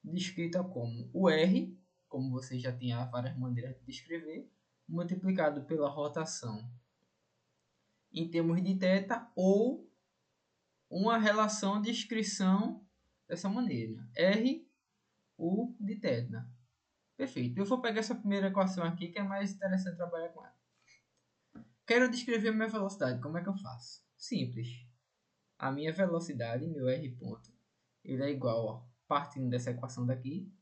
descrita como o R, como você já tem várias maneiras de descrever, multiplicado pela rotação em termos de θ ou uma relação de descrição dessa maneira, R U de θ. Perfeito. Eu vou pegar essa primeira equação aqui que é mais interessante trabalhar com ela. Quero descrever a minha velocidade. Como é que eu faço? Simples. A minha velocidade, meu R ponto, ele é igual partindo dessa equação daqui,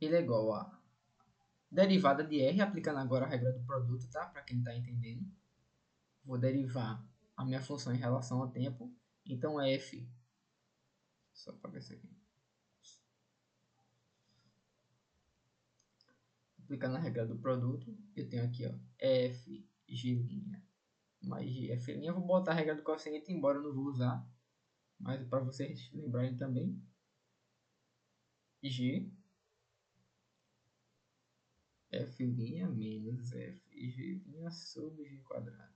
ele é igual a derivada de R, aplicando agora a regra do produto, tá? Para quem está entendendo. Vou derivar a minha função em relação ao tempo. Então, f, só para ver isso aqui. Aplicando a regra do produto, eu tenho aqui, ó, f g' mais gf'. Vou botar a regra do quociente, embora eu não vou usar, mas para vocês lembrarem também. G f' menos f g' sobre g quadrado.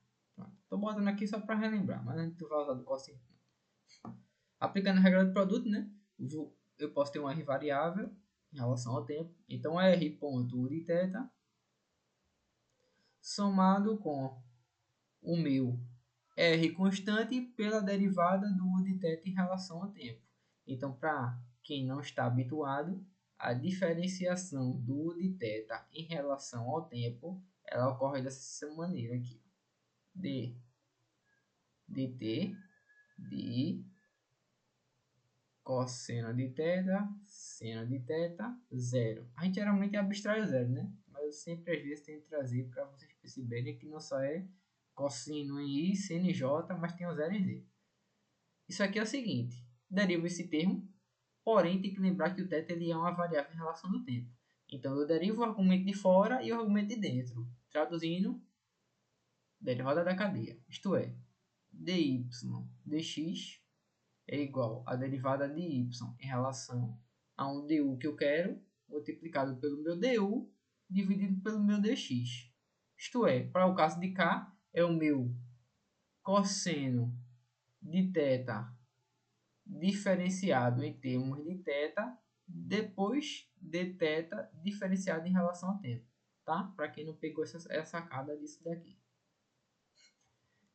Estou botando aqui só para relembrar, mas a gente vai usar do quociente. Aplicando a regra do produto, né? Eu posso ter um R variável em relação ao tempo. Então, R ponto U de θ somado com o meu R constante pela derivada do U de θ em relação ao tempo. Então, para quem não está habituado, a diferenciação do U de θ em relação ao tempo, ela ocorre dessa maneira aqui. D dt de cosseno de θ, seno de θ, zero. A gente geralmente abstrai o zero, né? Mas eu sempre às vezes tenho que trazer para vocês perceberem que não só é cosseno em i, seno em j, mas tem o zero em z. Isso aqui é o seguinte, derivo esse termo, porém tem que lembrar que o θ ele é uma variável em relação do tempo. Então eu derivo o argumento de fora e o argumento de dentro. Traduzindo, derivada da cadeia. Isto é, dy dx é igual a derivada de y em relação a um du que eu quero, multiplicado pelo meu du, dividido pelo meu dx. Isto é, para o caso de cá, é o meu cosseno de θ diferenciado em termos de θ, depois de θ diferenciado em relação ao tempo. Tá? Para quem não pegou essa sacada disso daqui.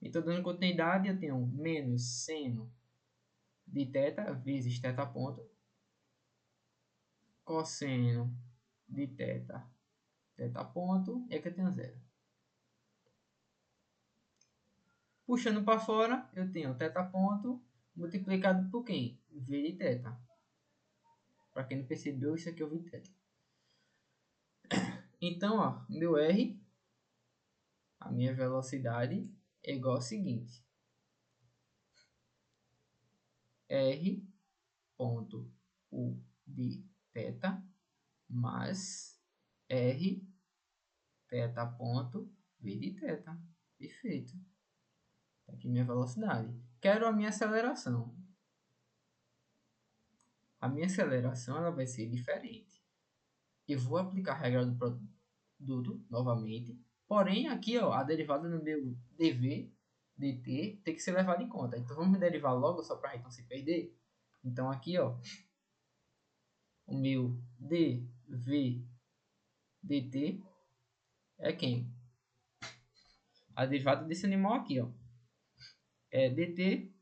Então, dando continuidade, eu tenho menos seno de θ vezes θ ponto, cosseno de θ, θ ponto, e aqui eu tenho zero. Puxando para fora, eu tenho θ ponto multiplicado por quem? V de θ. Para quem não percebeu, isso aqui é o V de θ. Então, ó, meu R, a minha velocidade, é igual ao seguinte. R ponto U de θ mais R θ ponto V de θ. Perfeito. Tá aqui minha velocidade. Quero a minha aceleração. A minha aceleração ela vai ser diferente. Eu vou aplicar a regra do produto novamente. Porém, aqui ó, a derivada no meu dv dt tem que ser levada em conta. Então vamos derivar logo só para a gente não se perder. Então aqui ó, o meu dv dt é quem? A derivada desse animal aqui ó, é dt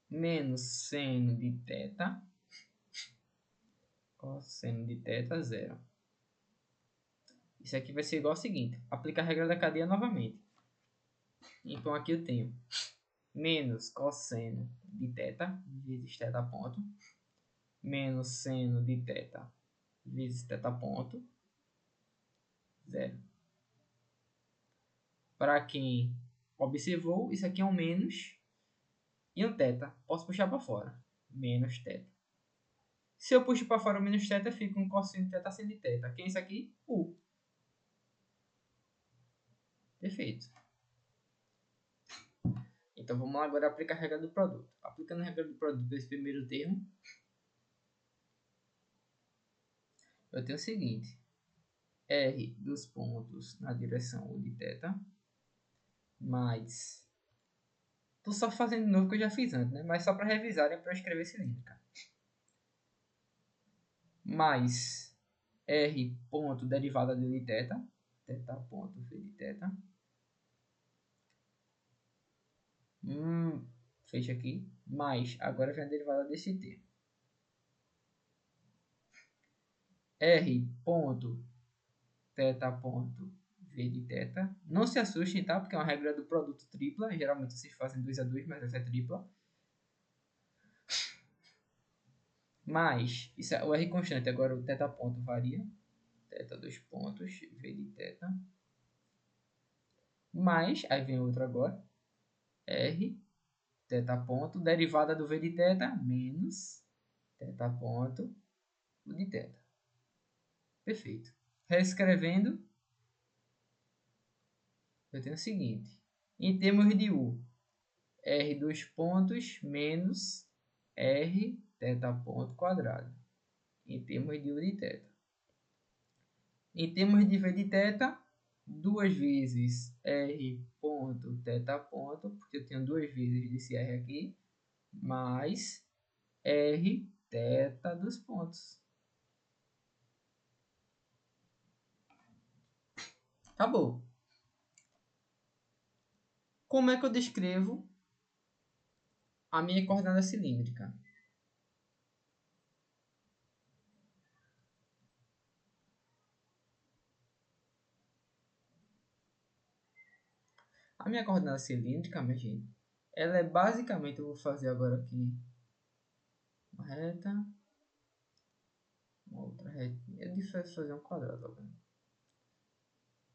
menos seno de θ cosseno de θ, zero. Isso aqui vai ser igual ao seguinte. Aplicar a regra da cadeia novamente. Então aqui eu tenho menos cosseno de θ vezes θ ponto. Menos seno de θ vezes θ ponto. Zero. Para quem observou, isso aqui é um menos e um θ. Posso puxar para fora. Menos θ. Se eu puxo para fora o menos θ, fica um cosseno de θ seno de θ. Quem é isso aqui? U. Perfeito. Então vamos lá agora aplicar a regra do produto. Aplicando a regra do produto desse primeiro termo, eu tenho o seguinte. R dos pontos na direção U de θ mais... Tô só fazendo de novo que eu já fiz antes, né? Mas só para revisar, é para eu escrever cilíndrica. Mais R ponto derivada de U de θ. θ ponto V de θ. Fecha aqui. Mais, agora vem a derivada desse termo. R ponto θ ponto V v de θ. Não se assustem, tá? Porque é uma regra do produto tripla. Geralmente vocês fazem 2 a 2, mas essa é tripla. Mais, isso é o R constante, agora o θ ponto varia. Θ 2 pontos, v de θ. Mais, aí vem outro agora. R, θ ponto, derivada do v de θ, menos θ ponto, o de θ. Perfeito. Reescrevendo, eu tenho o seguinte. Em termos de U, R 2 pontos menos R θ ponto quadrado. Em termos de U de θ. Em termos de V de θ, 2 vezes R ponto θ ponto, porque eu tenho 2 vezes desse R aqui, mais R θ dos pontos. Acabou. Como é que eu descrevo a minha coordenada cilíndrica? A minha coordenada cilíndrica, minha gente, ela é basicamente, eu vou fazer agora aqui uma reta, uma outra retinha. É difícil fazer um quadrado, tá vendo?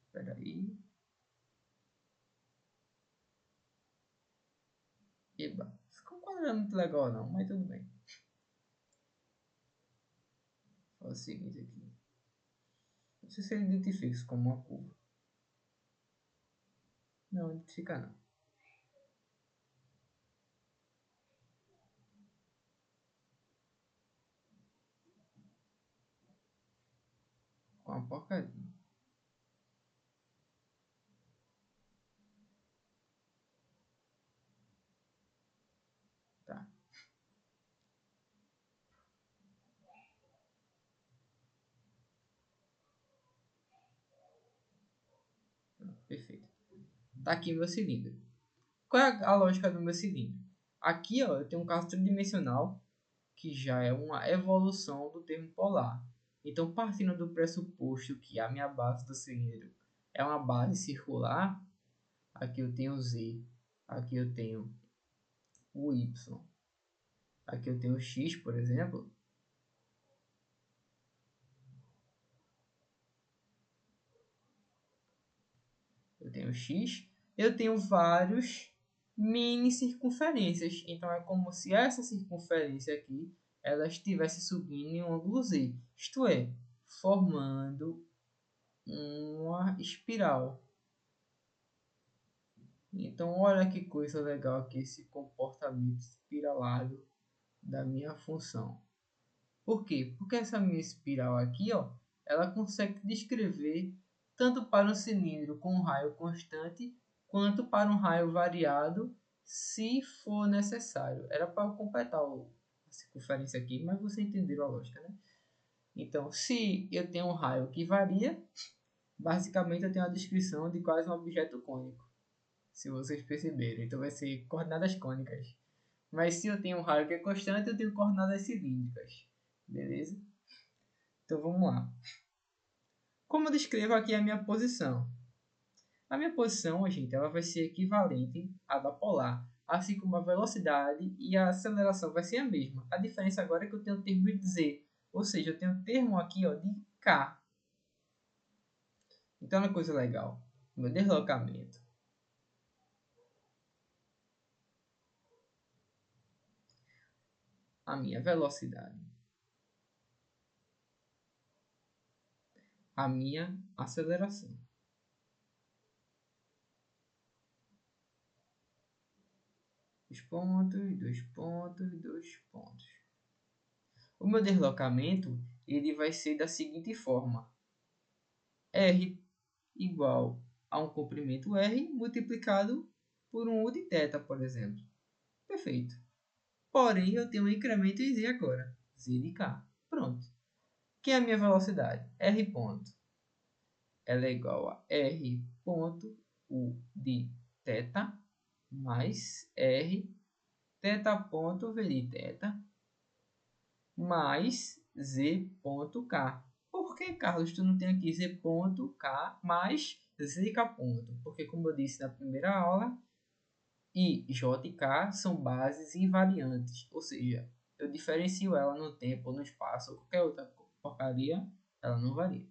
Espera aí. Eba, ficou um quadrado muito legal não, mas tudo bem. Faz o seguinte aqui. Não sei se ele identifica isso como uma curva. Não, identifica não. Com uma porcaria. Tá. Perfeito. Tá aqui meu cilindro. Qual é a lógica do meu cilindro? Aqui, ó, eu tenho um caso tridimensional, que já é uma evolução do termo polar. Então, partindo do pressuposto que a minha base do cilindro é uma base circular, aqui eu tenho Z, aqui eu tenho o Y, aqui eu tenho o X, por exemplo. Eu tenho X, eu tenho vários mini circunferências. Então é como se essa circunferência aqui ela estivesse subindo em um ângulo Z, isto é, formando uma espiral. Então olha que coisa legal aqui esse comportamento espiralado da minha função. Por quê? Porque essa minha espiral aqui, ó, ela consegue descrever tanto para um cilindro com um raio constante, quanto para um raio variado, se for necessário. Era para eu completar a circunferência aqui, mas vocês entenderam a lógica, né? Então, se eu tenho um raio que varia, basicamente eu tenho a descrição de quase um objeto cônico, se vocês perceberam. Então vai ser coordenadas cônicas. Mas se eu tenho um raio que é constante, eu tenho coordenadas cilíndricas. Beleza? Então vamos lá. Como eu descrevo aqui a minha posição? A minha posição, gente, ela vai ser equivalente à da polar, assim como a velocidade e a aceleração vai ser a mesma. A diferença agora é que eu tenho o termo de z, ou seja, eu tenho o termo aqui ó, de k. Então é uma coisa legal. Meu deslocamento. A minha velocidade. A minha aceleração. Dois pontos, dois pontos, dois pontos. O meu deslocamento ele vai ser da seguinte forma. R igual a um comprimento R multiplicado por um U de θ, por exemplo. Perfeito. Porém, eu tenho um incremento em Z agora. Z de K. Pronto. Que é a minha velocidade? R ponto. Ela é igual a R ponto U de θ mais R θ ponto V de θ mais Z ponto K. Por que, Carlos, tu não tem aqui Z ponto K mais zk ponto, porque como eu disse na primeira aula, I, J e K são bases invariantes, ou seja, eu diferencio ela no tempo ou no espaço ou qualquer outra porcaria, ela não varia.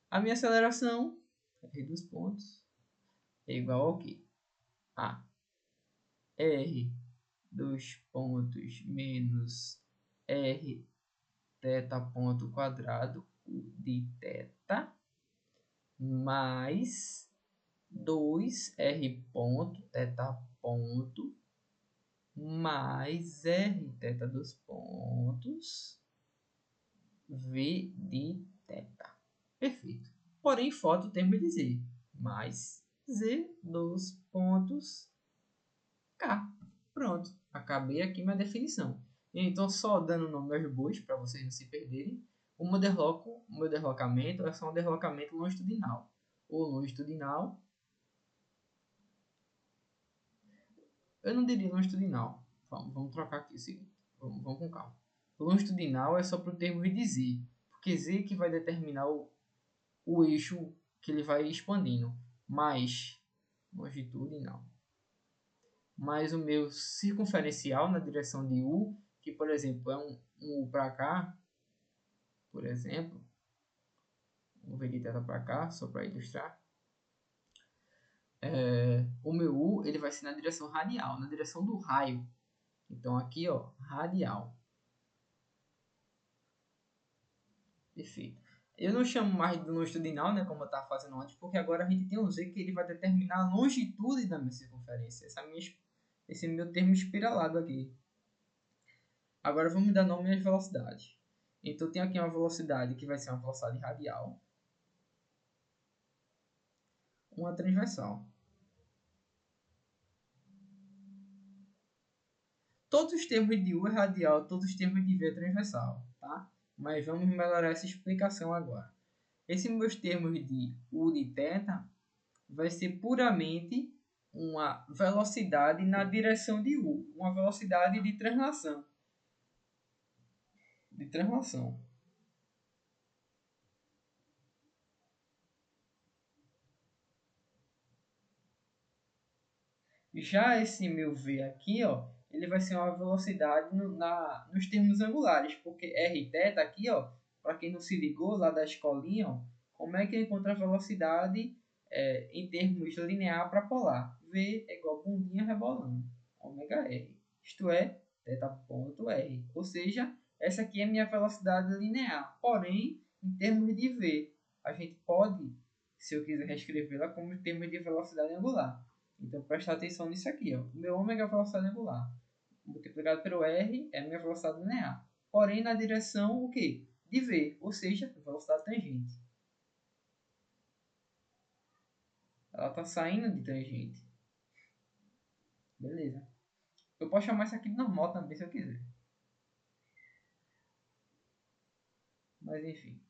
A minha aceleração, R dos pontos, é igual ao quê? A R dos pontos menos R θ ponto quadrado de θ mais 2R ponto θ ponto mais R θ dos pontos V de θ. Perfeito. Porém, falta o termo de Z. Mais Z dos pontos K. Pronto. Acabei aqui minha definição. Então, só dando nome aos bois, para vocês não se perderem, o meu deslocamento é só um deslocamento longitudinal. O longitudinal, eu não diria longitudinal. Vamos trocar aqui o seguinte. Vamos com calma. O longitudinal é só para o termo de Z, porque Z que vai determinar o eixo que ele vai expandindo. Mais longitudinal. Mais o meu circunferencial na direção de U, que por exemplo é um U para cá, por exemplo. Vamos ver de teta para cá, só para ilustrar. O meu U ele vai ser na direção radial, na direção do raio. Então aqui, ó, radial. Perfeito. Eu não chamo mais do longitudinal, né, como eu estava fazendo antes, porque agora a gente tem um Z que ele vai determinar a longitude da minha circunferência. Esse é meu termo espiralado aqui. Agora vamos dar nome às velocidades. Então tem aqui uma velocidade que vai ser uma velocidade radial. Uma transversal. Todos os termos de U é radial, todos os termos de V é transversal, tá? Mas vamos melhorar essa explicação agora. Esses meus termos de U de θ vai ser puramente uma velocidade na direção de U, uma velocidade de translação. Já esse meu V aqui, ó, ele vai ser uma velocidade nos termos angulares, porque Rθ aqui, ó, para quem não se ligou lá da escolinha, ó, como é que eu encontro a velocidade em termos linear para polar? V é igual a bundinha rebolando, ômega R, isto é, θ.r, ou seja, essa aqui é a minha velocidade linear, porém, em termos de V, a gente pode, se eu quiser reescrevê-la como em termos de velocidade angular. Então, prestar atenção nisso aqui. Ó. O meu ômega é a velocidade angular. Multiplicado pelo R é a minha velocidade linear. Porém, na direção o quê? De V, ou seja, velocidade tangente. Ela está saindo de tangente. Beleza. Eu posso chamar isso aqui de normal também, se eu quiser. Mas, enfim.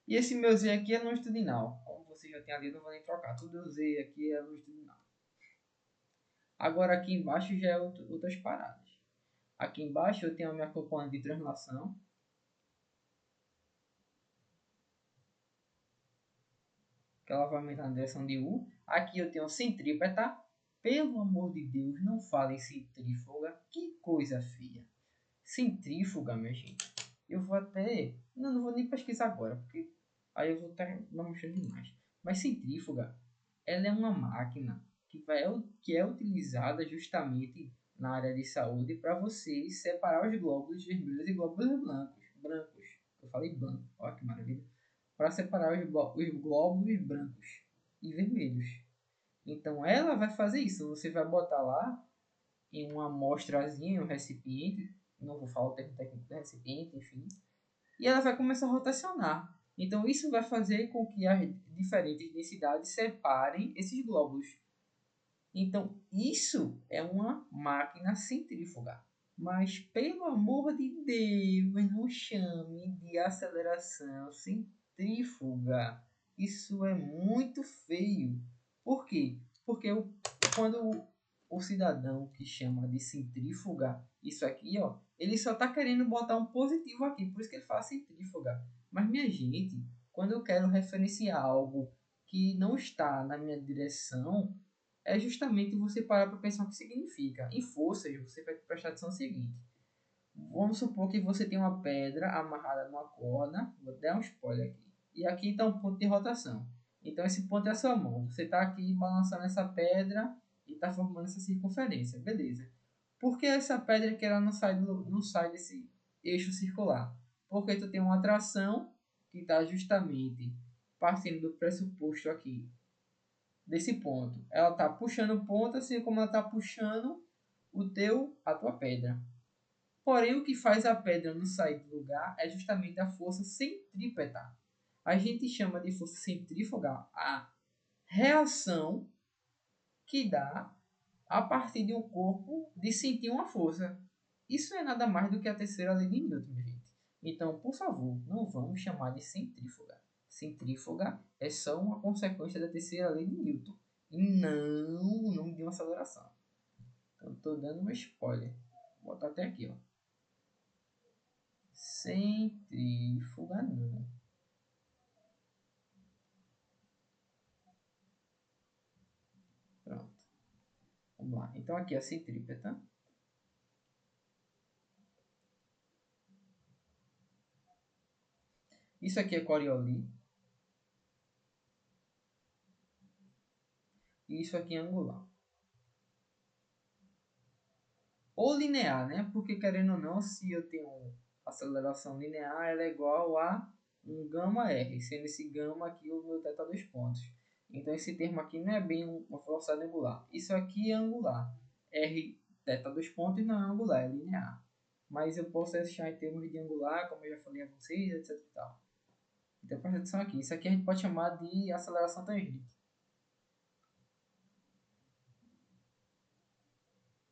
E esse meu Z aqui é longitudinal. Como você já tem ali, não vou nem trocar. Tudo Z aqui é longitudinal. Agora, aqui embaixo já é outras paradas. Aqui embaixo eu tenho a minha componente de translação. Que ela vai aumentar na direção de U. Aqui eu tenho centrípeta. Pelo amor de Deus, não fale em centrífuga. Que coisa feia. Centrífuga, minha gente. Eu vou até... Não vou nem pesquisar agora, porque aí eu vou estar mostrando demais. Mas centrífuga, ela é uma máquina que é utilizada justamente na área de saúde para vocês separar os glóbulos vermelhos e glóbulos brancos. Eu falei branco, olha que maravilha. Para separar os glóbulos brancos e vermelhos. Então ela vai fazer isso. Você vai botar lá em uma amostrazinha, um recipiente, não vou falar o termo técnico do recipiente, enfim, e ela vai começar a rotacionar. Então isso vai fazer com que as diferentes densidades separem esses glóbulos. Então isso é uma máquina centrífuga. Mas pelo amor de Deus, não chame de aceleração centrífuga. Isso é muito feio. Por quê? Porque quando o cidadão que chama de centrífuga, isso aqui, ó, ele só está querendo botar um positivo aqui, por isso que ele fala centrífuga. Mas minha gente, Quando eu quero referenciar algo que não está na minha direção, é justamente você parar para pensar o que significa. Em forças, você vai prestar atenção no seguinte. Vamos supor que você tem uma pedra amarrada numa corda. Vou dar um spoiler aqui. E aqui está um ponto de rotação. Então esse ponto é a sua mão. Você está aqui balançando essa pedra e está formando essa circunferência. Beleza. Por que essa pedra que ela não sai desse eixo circular? Porque tu tem uma atração que está justamente partindo do pressuposto aqui desse ponto. Ela está puxando o ponto assim como ela está puxando a tua pedra. Porém, o que faz a pedra não sair do lugar é justamente a força centrípeta. A gente chama de força centrífuga a reação que dá a partir de um corpo de sentir uma força. Isso é nada mais do que a terceira lei de Newton, gente. Então, por favor, não vamos chamar de centrífuga. Centrífuga é só uma consequência da terceira lei de Newton. E não de uma aceleração. Então, estou dando um spoiler. Vou botar até aqui, ó. Centrífuga não. Pronto. Vamos lá. Então aqui a centrípeta. Isso aqui é Coriolis. E isso aqui é angular. Ou linear, né? Porque querendo ou não, se eu tenho aceleração linear, ela é igual a um gama R, sendo esse gama aqui o meu θ dos pontos. Então esse termo aqui não é bem uma velocidade angular. Isso aqui é angular. R θ dos pontos não é angular, é linear. Mas eu posso achar em termos de angular, como eu já falei a vocês, etc e tal. Então presta atenção aqui. Isso aqui a gente pode chamar de aceleração tangente.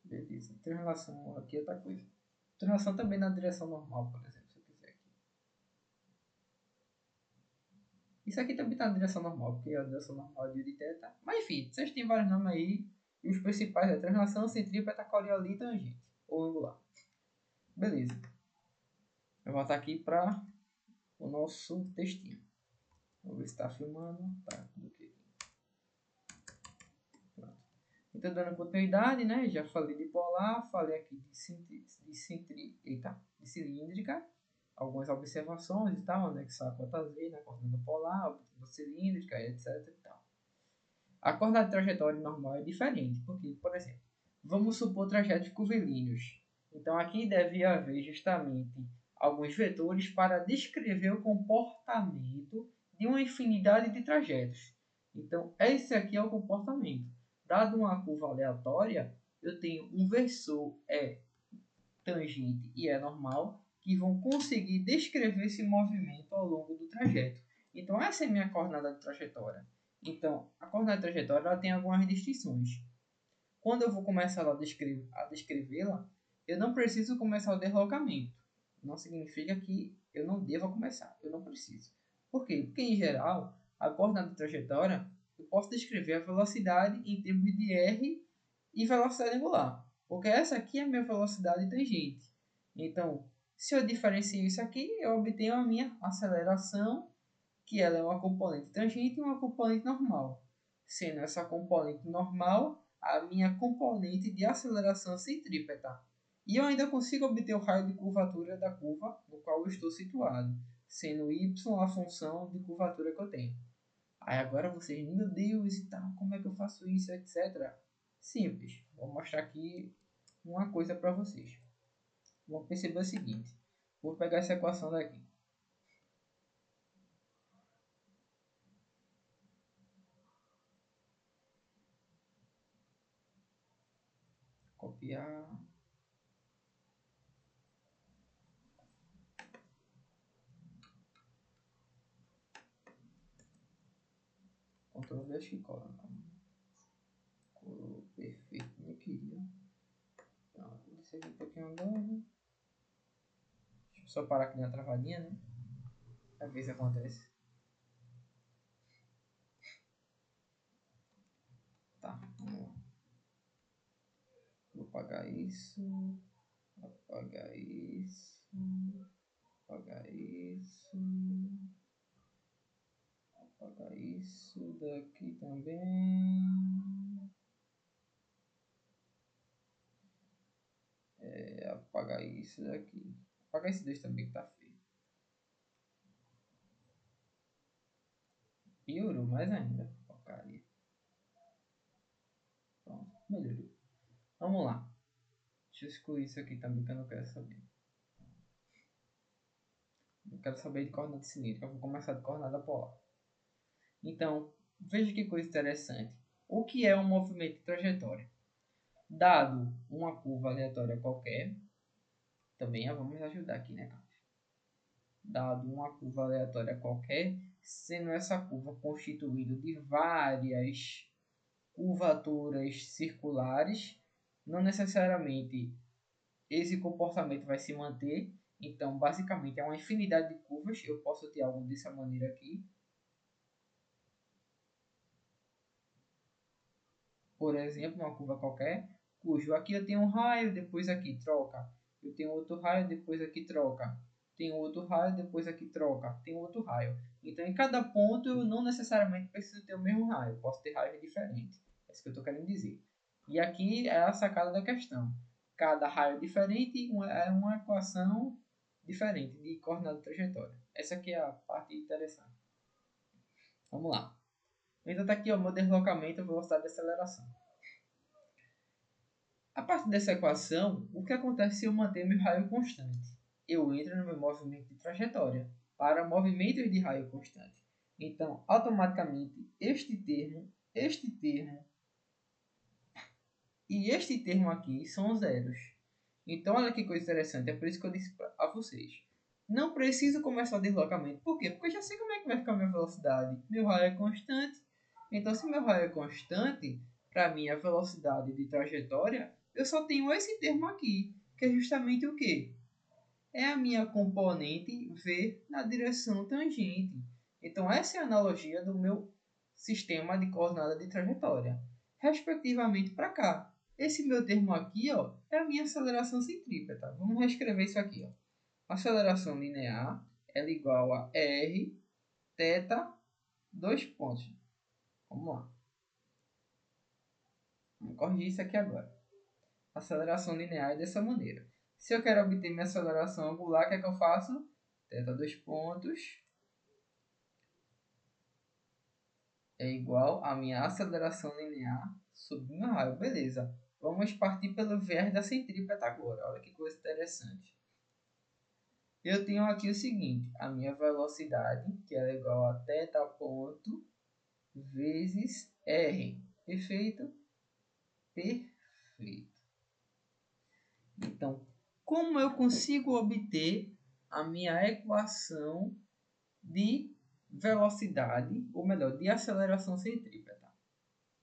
Beleza. Tem relação aqui é outra coisa. Tem relação também na direção normal, por exemplo, se eu quiser aqui. Isso aqui também está na direção normal, porque a direção normal é de θ. Mas enfim, vocês têm vários nomes aí. E os principais é translação, centrípeta, Coriolis e tangente. Ou angular. Beleza. Eu vou voltar aqui para o nosso textinho. Vou ver se está filmando. Tá, tudo ok. Pronto. Então, dando continuidade, né? Já falei de polar, falei aqui de cilíndrica, algumas observações e tal, anexar a cota Z na coordenada polar, obtendo cilíndrica, etc. E tal. A coordenada de trajetória normal é diferente, porque, por exemplo, vamos supor trajetos curvilíneos. Então, aqui deve haver justamente alguns vetores para descrever o comportamento de uma infinidade de trajetos. Então, esse aqui é o comportamento. Dado uma curva aleatória, eu tenho um versor E tangente e E normal que vão conseguir descrever esse movimento ao longo do trajeto. Então, essa é a minha coordenada de trajetória. Então, a coordenada de trajetória ela tem algumas distinções. Quando eu vou começar a descrevê-la, eu não preciso começar o deslocamento. Não significa que eu não deva começar. Eu não preciso. Por quê? Porque, em geral, a coordenada de trajetória, eu posso descrever a velocidade em termos de R e velocidade angular. Porque essa aqui é a minha velocidade tangente. Então, se eu diferencio isso aqui, eu obtenho a minha aceleração, que ela é uma componente tangente e uma componente normal. Sendo essa componente normal a minha componente de aceleração centrípeta. E eu ainda consigo obter o raio de curvatura da curva no qual eu estou situado, sendo y a função de curvatura que eu tenho. Aí agora vocês, meu Deus, e tal, como é que eu faço isso, etc. Simples. Vou mostrar aqui uma coisa para vocês. Vão perceber o seguinte. Vou pegar essa equação daqui. Copiar. Ctrl V, acho que cola. Colou perfeito, nem queria. Pronto, vou descer aqui um pouquinho agora. Deixa eu só parar aqui na travadinha, né? Pra ver se acontece. Tá, vamos lá. Vou apagar isso. Apagar isso. Apagar isso. Apagar isso daqui também. Apagar isso daqui. Apagar esse 2 também que tá feio. Piorou mais ainda. Porcaria. Pronto, melhorou. Vamos lá. Deixa eu excluir isso aqui também que eu não quero saber. Eu quero saber de coordenada cilíndrica. Eu vou começar de coordenada polar. Então, veja que coisa interessante. O que é um movimento de trajetória? Dado uma curva aleatória qualquer, também vamos ajudar aqui, né, cara? Dado uma curva aleatória qualquer, sendo essa curva constituída de várias curvaturas circulares, não necessariamente esse comportamento vai se manter. Então, basicamente, é uma infinidade de curvas. Eu posso ter algo dessa maneira aqui. Por exemplo, uma curva qualquer, cujo aqui eu tenho um raio, depois aqui troca. Eu tenho outro raio, depois aqui troca. Tem outro raio, depois aqui troca. Tem outro raio. Então, em cada ponto, eu não necessariamente preciso ter o mesmo raio. Eu posso ter raios diferentes. É isso que eu estou querendo dizer. E aqui é a sacada da questão. Cada raio diferente é uma equação diferente de coordenada de trajetória. Essa aqui é a parte interessante. Vamos lá. Então, está aqui o meu deslocamento, velocidade e aceleração. A partir dessa equação, o que acontece se eu manter meu raio constante? Eu entro no meu movimento de trajetória para movimentos de raio constante. Então, automaticamente, este termo e este termo aqui são zeros. Então, olha que coisa interessante. É por isso que eu disse a vocês. Não preciso começar o deslocamento. Por quê? Porque eu já sei como é que vai ficar a minha velocidade. Meu raio é constante. Então, se meu raio é constante, para mim a velocidade de trajetória, eu só tenho esse termo aqui, que é justamente o quê? É a minha componente v na direção tangente. Então, essa é a analogia do meu sistema de coordenada de trajetória. Respectivamente para cá. Esse meu termo aqui, ó, é a minha aceleração centrípeta. Vamos reescrever isso aqui, ó. Aceleração linear é igual a r θ, 2 pontos. Vamos lá. Vamos corrigir isso aqui agora. Aceleração linear é dessa maneira. Se eu quero obter minha aceleração angular, o que é que eu faço? Θ, 2 pontos, é igual a minha aceleração linear sobre meu raio. Beleza. Vamos partir pelo VR da centrípeta agora. Olha que coisa interessante. Eu tenho aqui o seguinte, a minha velocidade, que é igual a θ ponto vezes R. Perfeito? Perfeito. Então, como eu consigo obter a minha equação de velocidade, ou melhor, de aceleração centrípeta?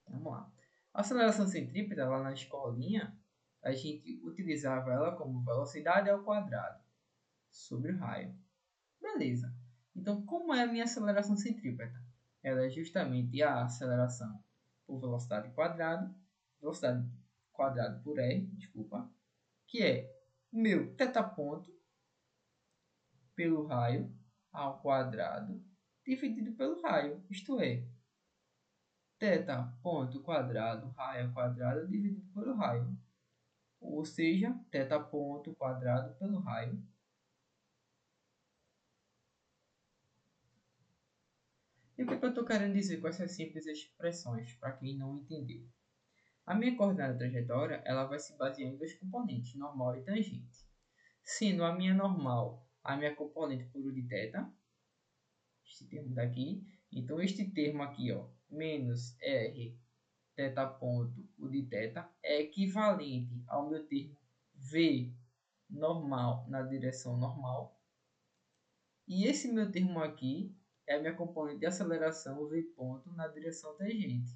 Vamos lá. A aceleração centrípeta, lá na escolinha, a gente utilizava ela como velocidade ao quadrado sobre o raio. Beleza. Então, como é a minha aceleração centrípeta? Ela é justamente a aceleração por velocidade quadrado por r, desculpa, que é meu θ ponto pelo raio ao quadrado dividido pelo raio, isto é, θ ponto quadrado raio ao quadrado dividido pelo raio, ou seja, θ ponto quadrado pelo raio. E o que eu estou querendo dizer com essas simples expressões, para quem não entendeu? A minha coordenada trajetória ela vai se basear em dois componentes, normal e tangente. Sendo a minha normal a minha componente por u de θ, este termo daqui. Então, este termo aqui, ó, menos r θ ponto u de θ, é equivalente ao meu termo v normal na direção normal. E esse meu termo aqui é a minha componente de aceleração v ponto na direção tangente.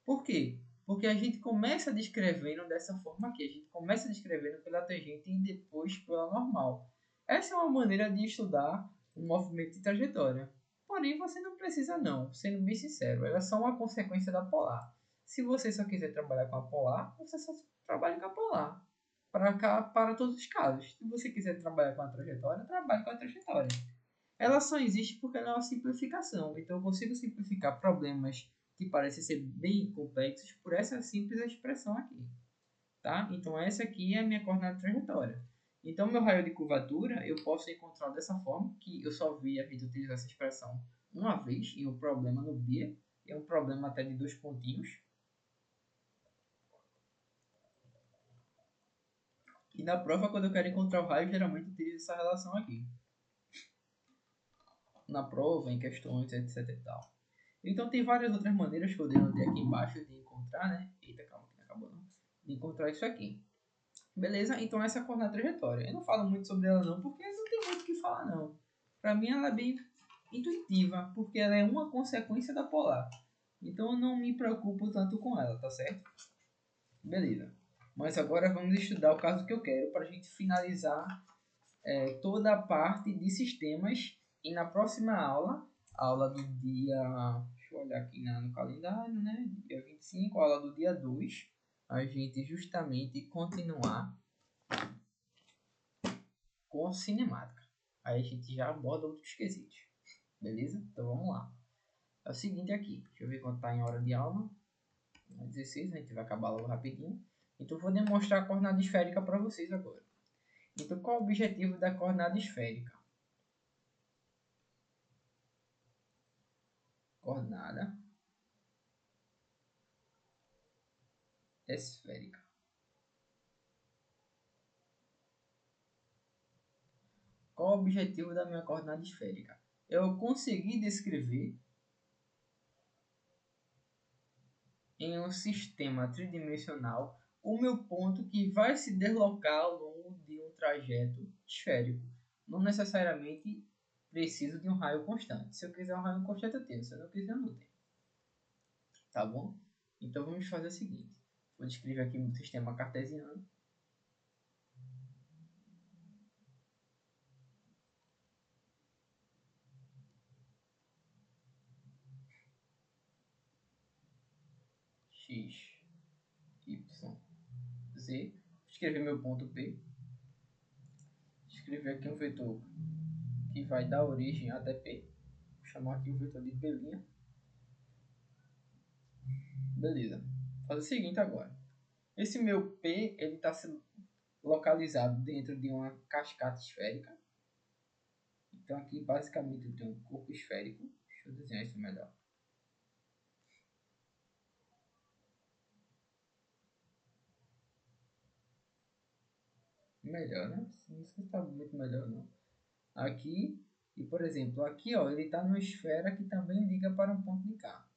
Por quê? Porque a gente começa descrevendo dessa forma aqui. A gente começa descrevendo pela tangente e depois pela normal. Essa é uma maneira de estudar o movimento de trajetória. Porém, você não precisa não, sendo bem sincero. Ela é só uma consequência da polar. Se você só quiser trabalhar com a polar, você só trabalha com a polar. Para todos os casos. Se você quiser trabalhar com a trajetória, trabalhe com a trajetória. ela só existe porque ela é uma simplificação. Então eu consigo simplificar problemas que parecem ser bem complexos por essa simples expressão aqui. Tá? Então essa aqui é a minha coordenada de trajetória. Então meu raio de curvatura eu posso encontrar dessa forma, que eu só vi a gente utilizar essa expressão uma vez em um problema no BIA, é um problema até de 2 pontinhos. E na prova, quando eu quero encontrar o raio, geralmente utilizo essa relação aqui. Na prova, em questões, etc e tal. Então tem várias outras maneiras que eu denotei aqui embaixo de encontrar, né? Eita, calma que não acabou não. De encontrar isso aqui. Beleza? Então essa é a coordenada trajetória. Eu não falo muito sobre ela não, porque não tem muito o que falar não. Para mim ela é bem intuitiva, porque ela é uma consequência da polar. Então eu não me preocupo tanto com ela, tá certo? Beleza. Mas agora vamos estudar o caso que eu quero para a gente finalizar toda a parte de sistemas. E na próxima aula, aula do dia... Deixa eu olhar aqui no calendário, né? Dia 25, aula do dia 2. A gente justamente continuar com cinemática. Aí a gente já aborda outros quesitos. Beleza? Então vamos lá. É o seguinte aqui. Deixa eu ver quanto está em hora de aula. 16, a gente vai acabar logo rapidinho. Então eu vou demonstrar a coordenada esférica para vocês agora. Então qual é o objetivo da coordenada esférica? Coordenada esférica. Qual o objetivo da minha coordenada esférica? Eu consegui descrever em um sistema tridimensional o meu ponto que vai se deslocar ao longo de um trajeto esférico. Não necessariamente preciso de um raio constante. Se eu quiser um raio constante, eu tenho. Se eu não quiser, eu não tenho. Tá bom? Então vamos fazer o seguinte. Vou descrever aqui meu sistema cartesiano. X, Y, Z. Escrever meu ponto P. Escrever aqui um vetor que vai dar origem até P. Vou chamar aqui o vetor de P'. Beleza. Faz o seguinte agora. Esse meu P, ele está localizado dentro de uma cascata esférica. Então aqui basicamente eu tenho um corpo esférico. Deixa eu desenhar isso melhor. Melhor, né? Isso não está muito melhor não. Aqui, e por exemplo, aqui ó, ele está numa esfera que também liga para um ponto de K.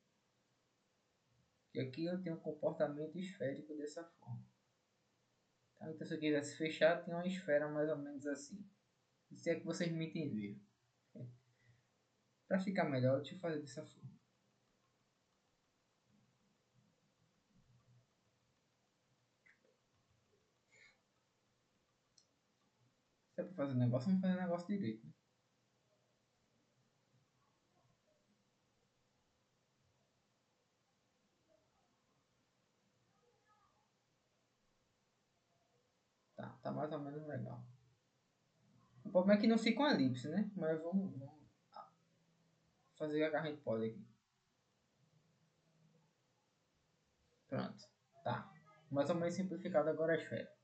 E aqui eu tenho um comportamento esférico dessa forma. Tá? Então se eu quisesse fechar, tem uma esfera mais ou menos assim. Se é que vocês me entenderam. Para ficar melhor, deixa eu fazer dessa forma. Se é para fazer negócio, vamos fazer negócio direito. Né? Tá mais ou menos legal. O problema é que não fica uma elipse, né? Mas vamos fazer o que a gente pode aqui. Pronto. Tá. Mais ou menos simplificado agora a esfera.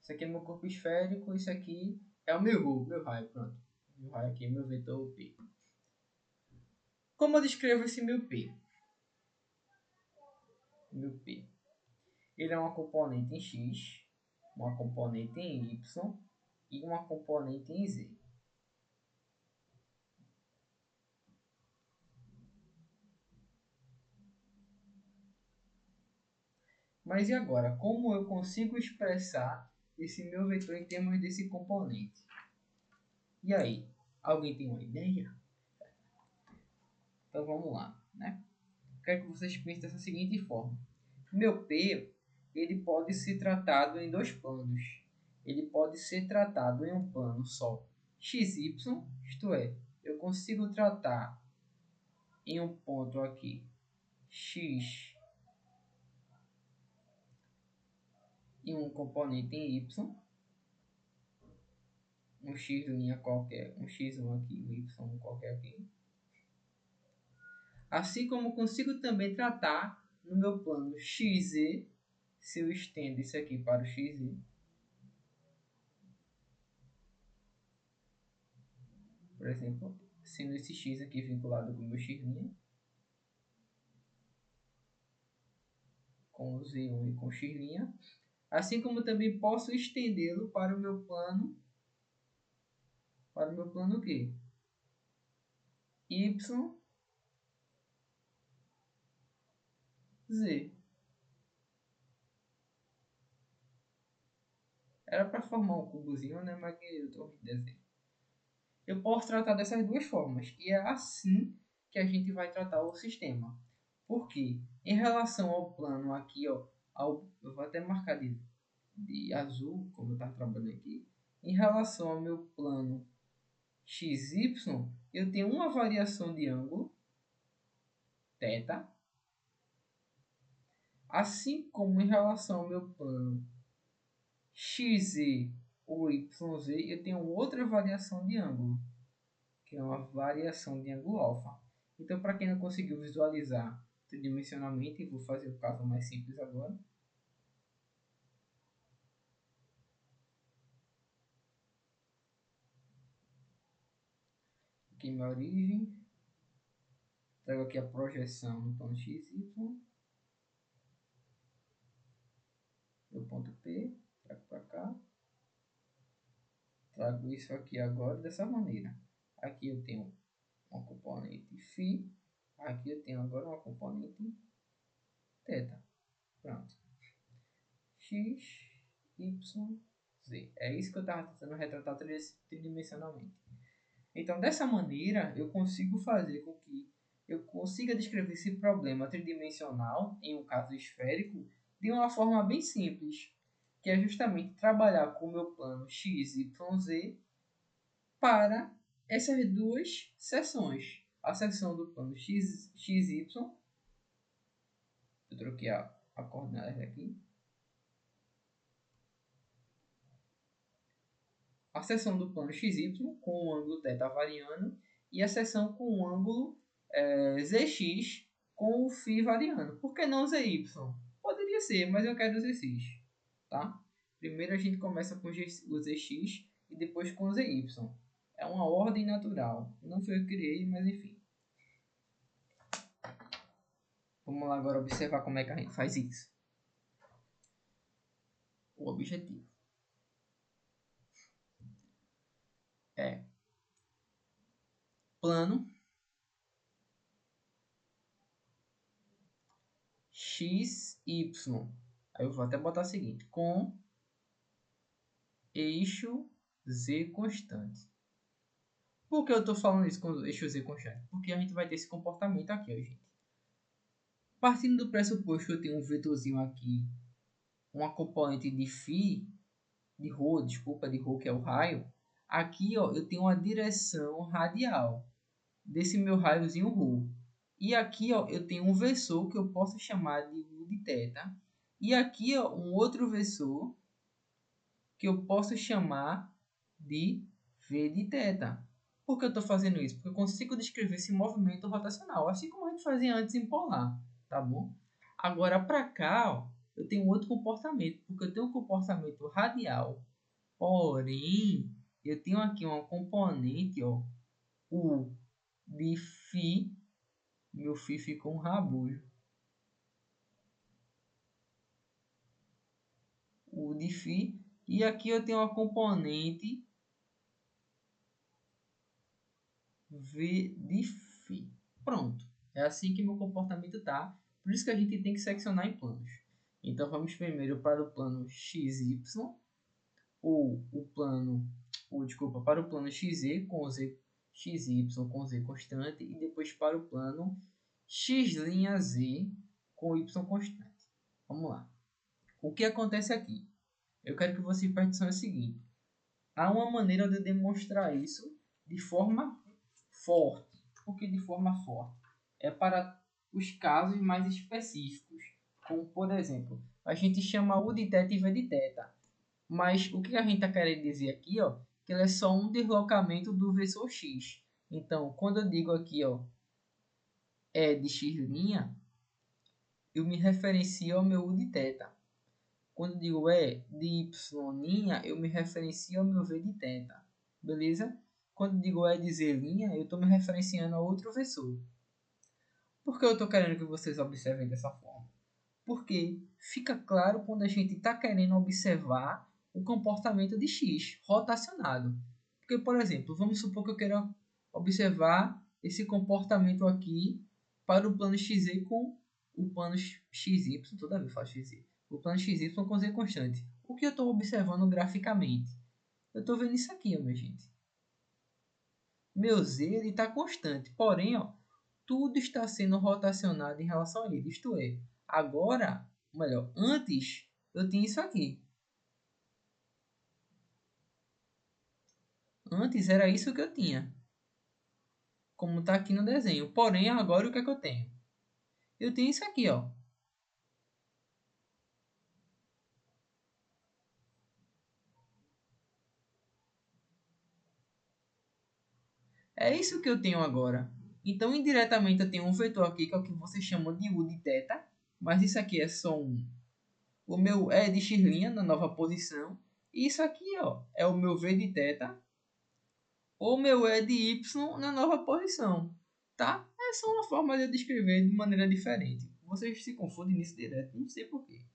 Isso aqui é meu corpo esférico, isso aqui é o meu raio, pronto. Meu raio aqui é meu vetor P. Como eu descrevo esse meu P? Meu P. Ele é uma componente em X, uma componente em Y e uma componente em Z. Mas e agora? Como eu consigo expressar esse meu vetor em termos desse componente? E aí? Alguém tem uma ideia? Então vamos lá, né? Quero que vocês pensem dessa seguinte forma. Meu P, ele pode ser tratado em dois planos. Ele pode ser tratado em um plano só XY, isto é, eu consigo tratar em um ponto aqui X e um componente em Y. um x' qualquer, um x1 aqui, um y qualquer aqui. Assim como consigo também tratar no meu plano XZ, se eu estendo isso aqui para o XZ, por exemplo, sendo esse x aqui vinculado com o meu x', com o z1 e com o x', assim como também posso estendê-lo para o meu plano, o quê? Y, Z. Era para formar um cubozinho, né? Mas eu estou desenho. Eu posso tratar dessas duas formas. E é assim que a gente vai tratar o sistema. Por quê? Em relação ao plano aqui, ó, eu vou até marcar de azul, como eu estava trabalhando aqui. Em relação ao meu plano XY, eu tenho uma variação de ângulo, θ. Assim como em relação ao meu plano XZ ou YZ, eu tenho outra variação de ângulo, que é uma variação de ângulo alfa. Então, para quem não conseguiu visualizar tridimensionalmente, vou fazer o caso mais simples agora. Aqui minha origem. Trago aqui a projeção no plano XY. Meu ponto P, trago para cá. Trago isso aqui agora dessa maneira. Aqui eu tenho uma componente φ. Aqui eu tenho agora uma componente θ. Pronto. X, Y, Z. É isso que eu estava tentando retratar tridimensionalmente. Então, dessa maneira, eu consigo fazer com que eu consiga descrever esse problema tridimensional, em um caso esférico, de uma forma bem simples, que é justamente trabalhar com o meu plano x, y, z para essas duas seções. A seção do plano x, y, eu troquei a coordenada aqui. A seção do plano XY com o ângulo θ variando e a seção com o ângulo ZX com o φ variando. Por que não ZY? Poderia ser, mas eu quero ZX. Tá? Primeiro a gente começa com o ZX e depois com o ZY. É uma ordem natural. Não foi eu que criei, mas enfim. Vamos lá agora observar como é que a gente faz isso. O objetivo é plano x, y. Aí eu vou até botar o seguinte, com eixo z constante. Por que eu estou falando isso com eixo z constante? Porque a gente vai ter esse comportamento aqui, ó, gente. Partindo do pressuposto que eu tenho um vetorzinho aqui, uma componente de φ, de ρ, que é o raio. Aqui, ó, eu tenho uma direção radial desse meu raiozinho ρ. E aqui, ó, eu tenho um versor que eu posso chamar de u de θ. E aqui, ó, um outro versor que eu posso chamar de v de θ. Por que eu estou fazendo isso? Porque eu consigo descrever esse movimento rotacional, assim como a gente fazia antes em polar, tá bom? Agora, para cá, ó, eu tenho outro comportamento, porque eu tenho um comportamento radial. Porém, eu tenho aqui uma componente, ó, u de φ. Meu φ ficou um rabujo. U de φ. E aqui eu tenho uma componente v de φ. Pronto. É assim que meu comportamento tá. Por isso que a gente tem que seccionar em planos. Então vamos primeiro para o plano XY, ou o plano, desculpa, para o plano XZ com Z, XY com Z constante, e depois para o plano X'Z com Y constante. Vamos lá. O que acontece aqui? Eu quero que você preste atenção no seguinte. Há uma maneira de demonstrar isso de forma forte. Por que de forma forte? É para os casos mais específicos. Como, por exemplo, a gente chama U de θ e V de θ. Mas o que a gente está querendo dizer aqui, ó, que ele é só um deslocamento do vetor x. Então, quando eu digo aqui, ó, é de x', eu me referencio ao meu u de θ. Quando eu digo é de y', eu me referencio ao meu v de θ. Beleza? Quando eu digo é de z', eu estou me referenciando a outro vetor. Por que eu estou querendo que vocês observem dessa forma? Porque fica claro quando a gente está querendo observar o comportamento de x rotacionado. Porque, por exemplo, vamos supor que eu queira observar esse comportamento aqui para o plano xz com o plano xy, toda vez eu falo xz, o plano xy com z constante. O que eu estou observando graficamente? Eu estou vendo isso aqui, ó, minha gente. Meu z está constante, porém, ó, tudo está sendo rotacionado em relação a ele. Isto é, agora, melhor, antes eu tinha isso aqui. Antes era isso que eu tinha, como está aqui no desenho. Porém, agora o que é que eu tenho? Eu tenho isso aqui, ó. É isso que eu tenho agora. Então, indiretamente, eu tenho um vetor aqui, que é o que vocês chamam de u de θ. Mas isso aqui é só um... O meu é de x' na nova posição. E isso aqui, ó, é o meu v de θ. Ou meu é de y na nova posição. Tá? É só uma forma de eu descrever de maneira diferente. Vocês se confundem nisso direto, não sei porquê.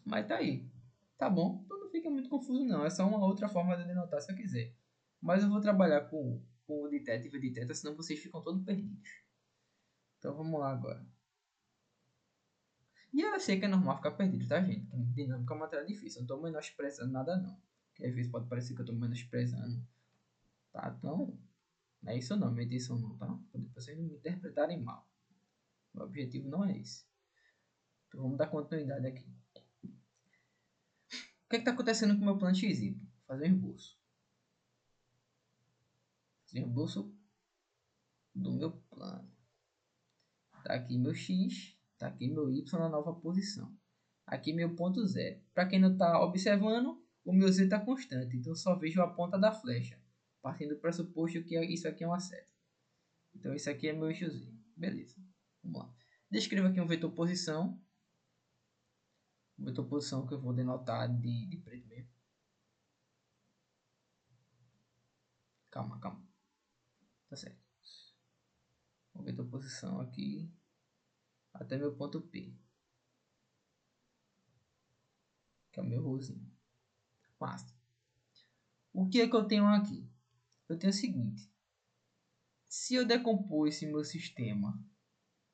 Mas tá aí. Tá bom? Então não fica muito confuso não. É só uma outra forma de denotar se eu quiser. Mas eu vou trabalhar com o de θ e v de θ, senão vocês ficam todos perdidos. Então vamos lá agora. E eu sei que é normal ficar perdido, tá, gente? Dinâmica é uma matéria difícil. Eu não tô menosprezando nada, não. Porque às vezes pode parecer que eu tô menosprezando. Tá? Então, não é isso não, minha intenção não, tá? Pra depois vocês não me interpretarem mal. O objetivo não é esse. Então vamos dar continuidade aqui. O que está acontecendo com o meu plano XY? Vou fazer um esboço. Fazer um esboço do meu plano. Tá aqui meu X, tá aqui meu Y na nova posição. Aqui meu ponto zero. Para quem não está observando, o meu Z está constante, então eu só vejo a ponta da flecha, partindo do pressuposto que isso aqui é uma seta. Então isso aqui é meu eixo Z. Beleza, vamos lá. Descreva aqui um vetor posição. Um vetor posição que eu vou denotar de preto mesmo. Calma, calma. Tá certo. Um vetor posição aqui até meu ponto P, que é o meu rosinho. Massa. O que é que eu tenho aqui? Eu tenho o seguinte. Se eu decompor esse meu sistema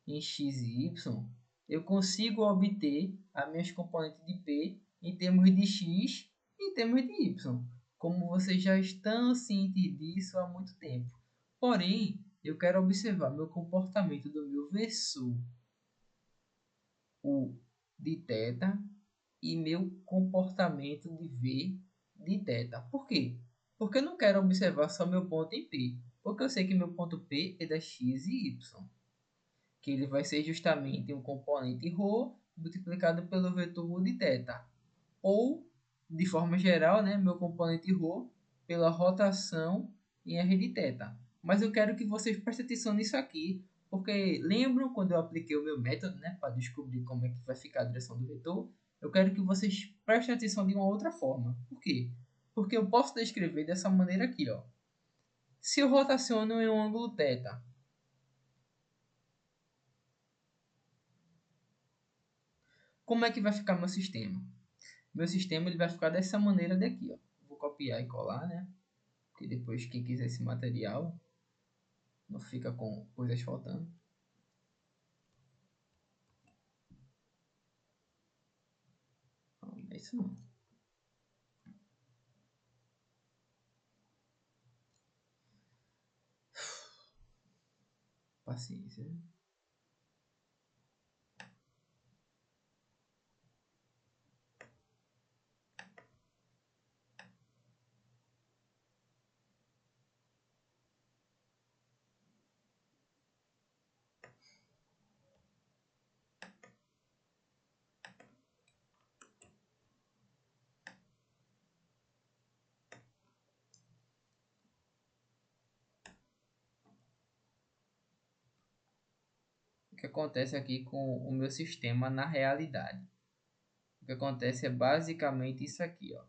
em x e y, eu consigo obter as minhas componentes de P em termos de x e em termos de y, como vocês já estão cientes disso há muito tempo. Porém, eu quero observar meu comportamento do meu versor U de θ e meu comportamento de V de θ. Por quê? Porque eu não quero observar só meu ponto em P, porque eu sei que meu ponto P é da x e y, que ele vai ser justamente um componente ρ multiplicado pelo vetor U de θ. Ou, de forma geral, né, meu componente ρ pela rotação em R de θ. Mas eu quero que vocês prestem atenção nisso aqui, porque lembram quando eu apliquei o meu método, né, para descobrir como é que vai ficar a direção do vetor? Eu quero que vocês prestem atenção de uma outra forma. Por quê? Porque eu posso descrever dessa maneira aqui, ó. Se eu rotaciono em um ângulo θ, como é que vai ficar meu sistema? Meu sistema ele vai ficar dessa maneira daqui, ó. Vou copiar e colar, né? Porque depois quem quiser esse material não fica com coisas faltando. Não, não é isso não. Paciência. que acontece aqui com o meu sistema na realidade? O que acontece é basicamente isso aqui, ó.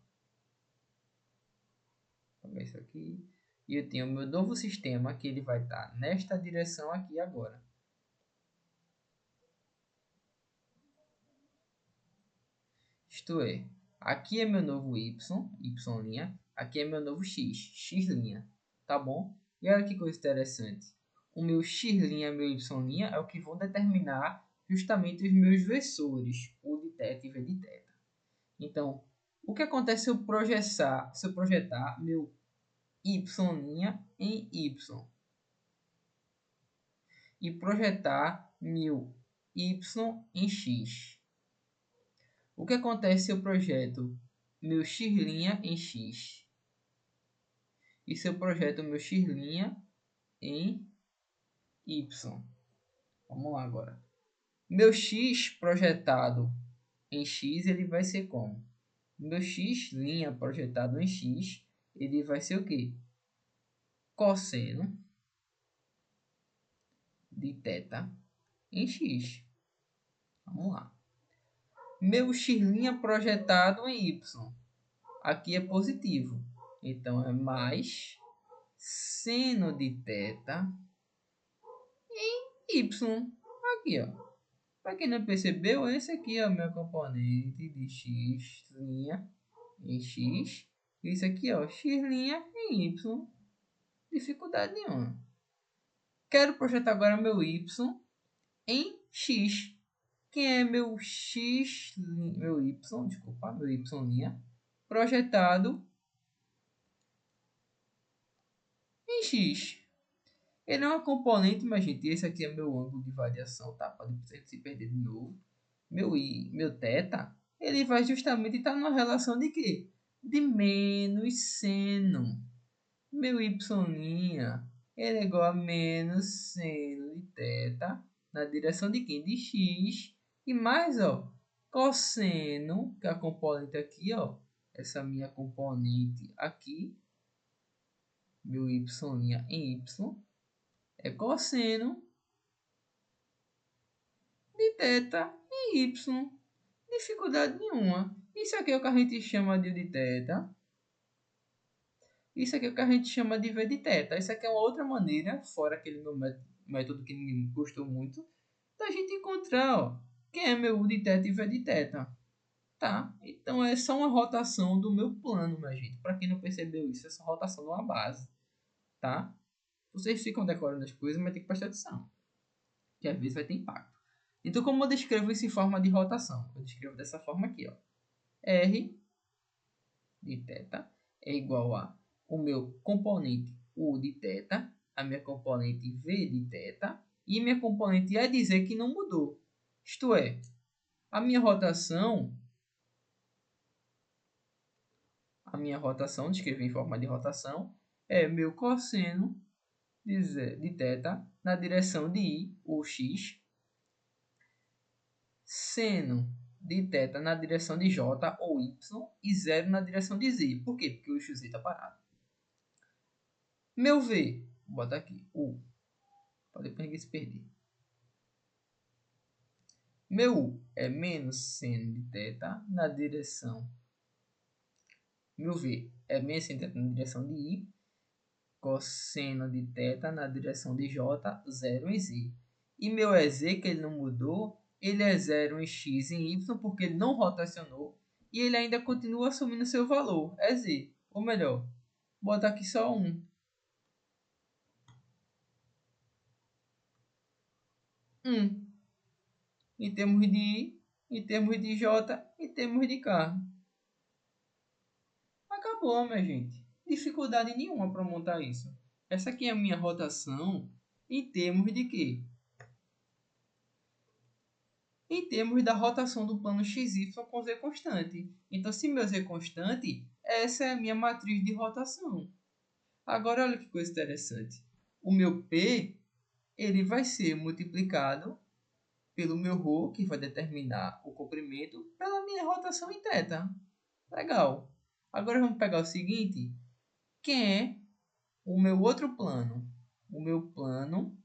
Vou pegar isso aqui. E eu tenho o meu novo sistema que ele vai estar nesta direção aqui agora. Isto é, aqui é meu novo y, y', aqui é meu novo x, x', tá bom? E olha que coisa interessante. O meu x' e meu y' é o que vão determinar justamente os meus versores, o de θ e v de θ. Então, o que acontece se eu projetar meu y' em y e projetar meu y em x? O que acontece se eu projeto meu x' em x? E se eu projeto meu x' em y? Vamos lá agora. Meu x projetado em x, ele vai ser como? Meu x' projetado em x, ele vai ser o quê? Cosseno de θ em x. Vamos lá. Meu x' projetado em y. Aqui é positivo. Então, é mais seno de θ em y. Aqui, ó. Para quem não percebeu, esse aqui é o meu componente de x' em x. Isso aqui, ó, x' em y. Dificuldade nenhuma. Quero projetar agora meu y em x. Quem é meu x, meu y, desculpa, meu y' projetado em x. Ele é uma componente, mas gente, esse aqui é meu ângulo de variação, tá? Pode se perder de novo. Meu θ, ele vai justamente estar numa relação de quê? De menos seno. Meu y', ele é igual a menos seno de θ na direção de quem? De x. E mais, ó, cosseno, que é a componente aqui, ó. Essa minha componente aqui, meu y' em y, é cosseno de θ em y. Dificuldade nenhuma. Isso aqui é o que a gente chama de θ. Isso aqui é o que a gente chama de v de θ. Isso aqui é uma outra maneira, fora aquele meu método que ninguém gostou muito, da gente encontrar, ó, quem é meu u de θ e v de θ. Tá? Então é só uma rotação do meu plano, minha gente. Para quem não percebeu isso, é só rotação de uma base. Tá? Vocês ficam decorando as coisas, mas tem que prestar atenção. Que às vezes vai ter impacto. Então, como eu descrevo isso em forma de rotação? Eu descrevo dessa forma aqui, ó. R de θ é igual a o meu componente U de θ, a minha componente V de θ e minha componente E dizer que não mudou. Isto é, a minha rotação, descrever em forma de rotação, é meu cosseno de θ na direção de I, ou X, seno de θ na direção de J, ou Y, e zero na direção de Z. Por quê? Porque o XZ está parado. Meu V, vou botar aqui, U, para depois ninguém se perder. Meu U é menos seno de θ na direção. Meu V é menos seno de θ na direção de I, cosseno de θ na direção de J, zero em Z. E meu EZ, que ele não mudou, ele é zero em X e em Y, porque ele não rotacionou. E ele ainda continua assumindo seu valor, é Z. Ou melhor, vou botar aqui só 1. Em termos de I, em termos de J, em termos de K. Acabou, minha gente. Dificuldade nenhuma para montar isso. Essa aqui é a minha rotação em termos de quê? Em termos da rotação do plano XY com Z constante. Então, se meu Z é constante, essa é a minha matriz de rotação. Agora, olha que coisa interessante. O meu P, ele vai ser multiplicado pelo meu ρ, que vai determinar o comprimento, pela minha rotação em θ. Legal. Agora vamos pegar o seguinte. Quem é o meu outro plano? O meu plano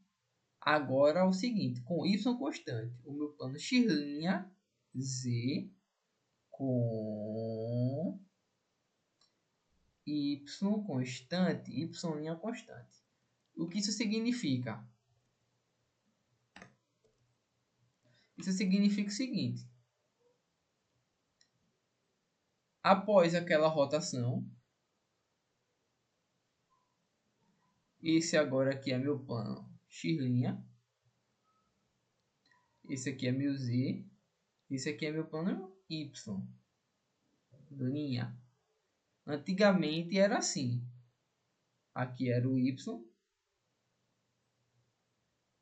Agora é o seguinte, com y constante, o meu plano x' z com y constante, y' constante. O que isso significa? Isso significa o seguinte: após aquela rotação, esse agora aqui é meu plano x', esse aqui é meu z, esse aqui é meu plano y'. Antigamente era assim. Aqui era o y,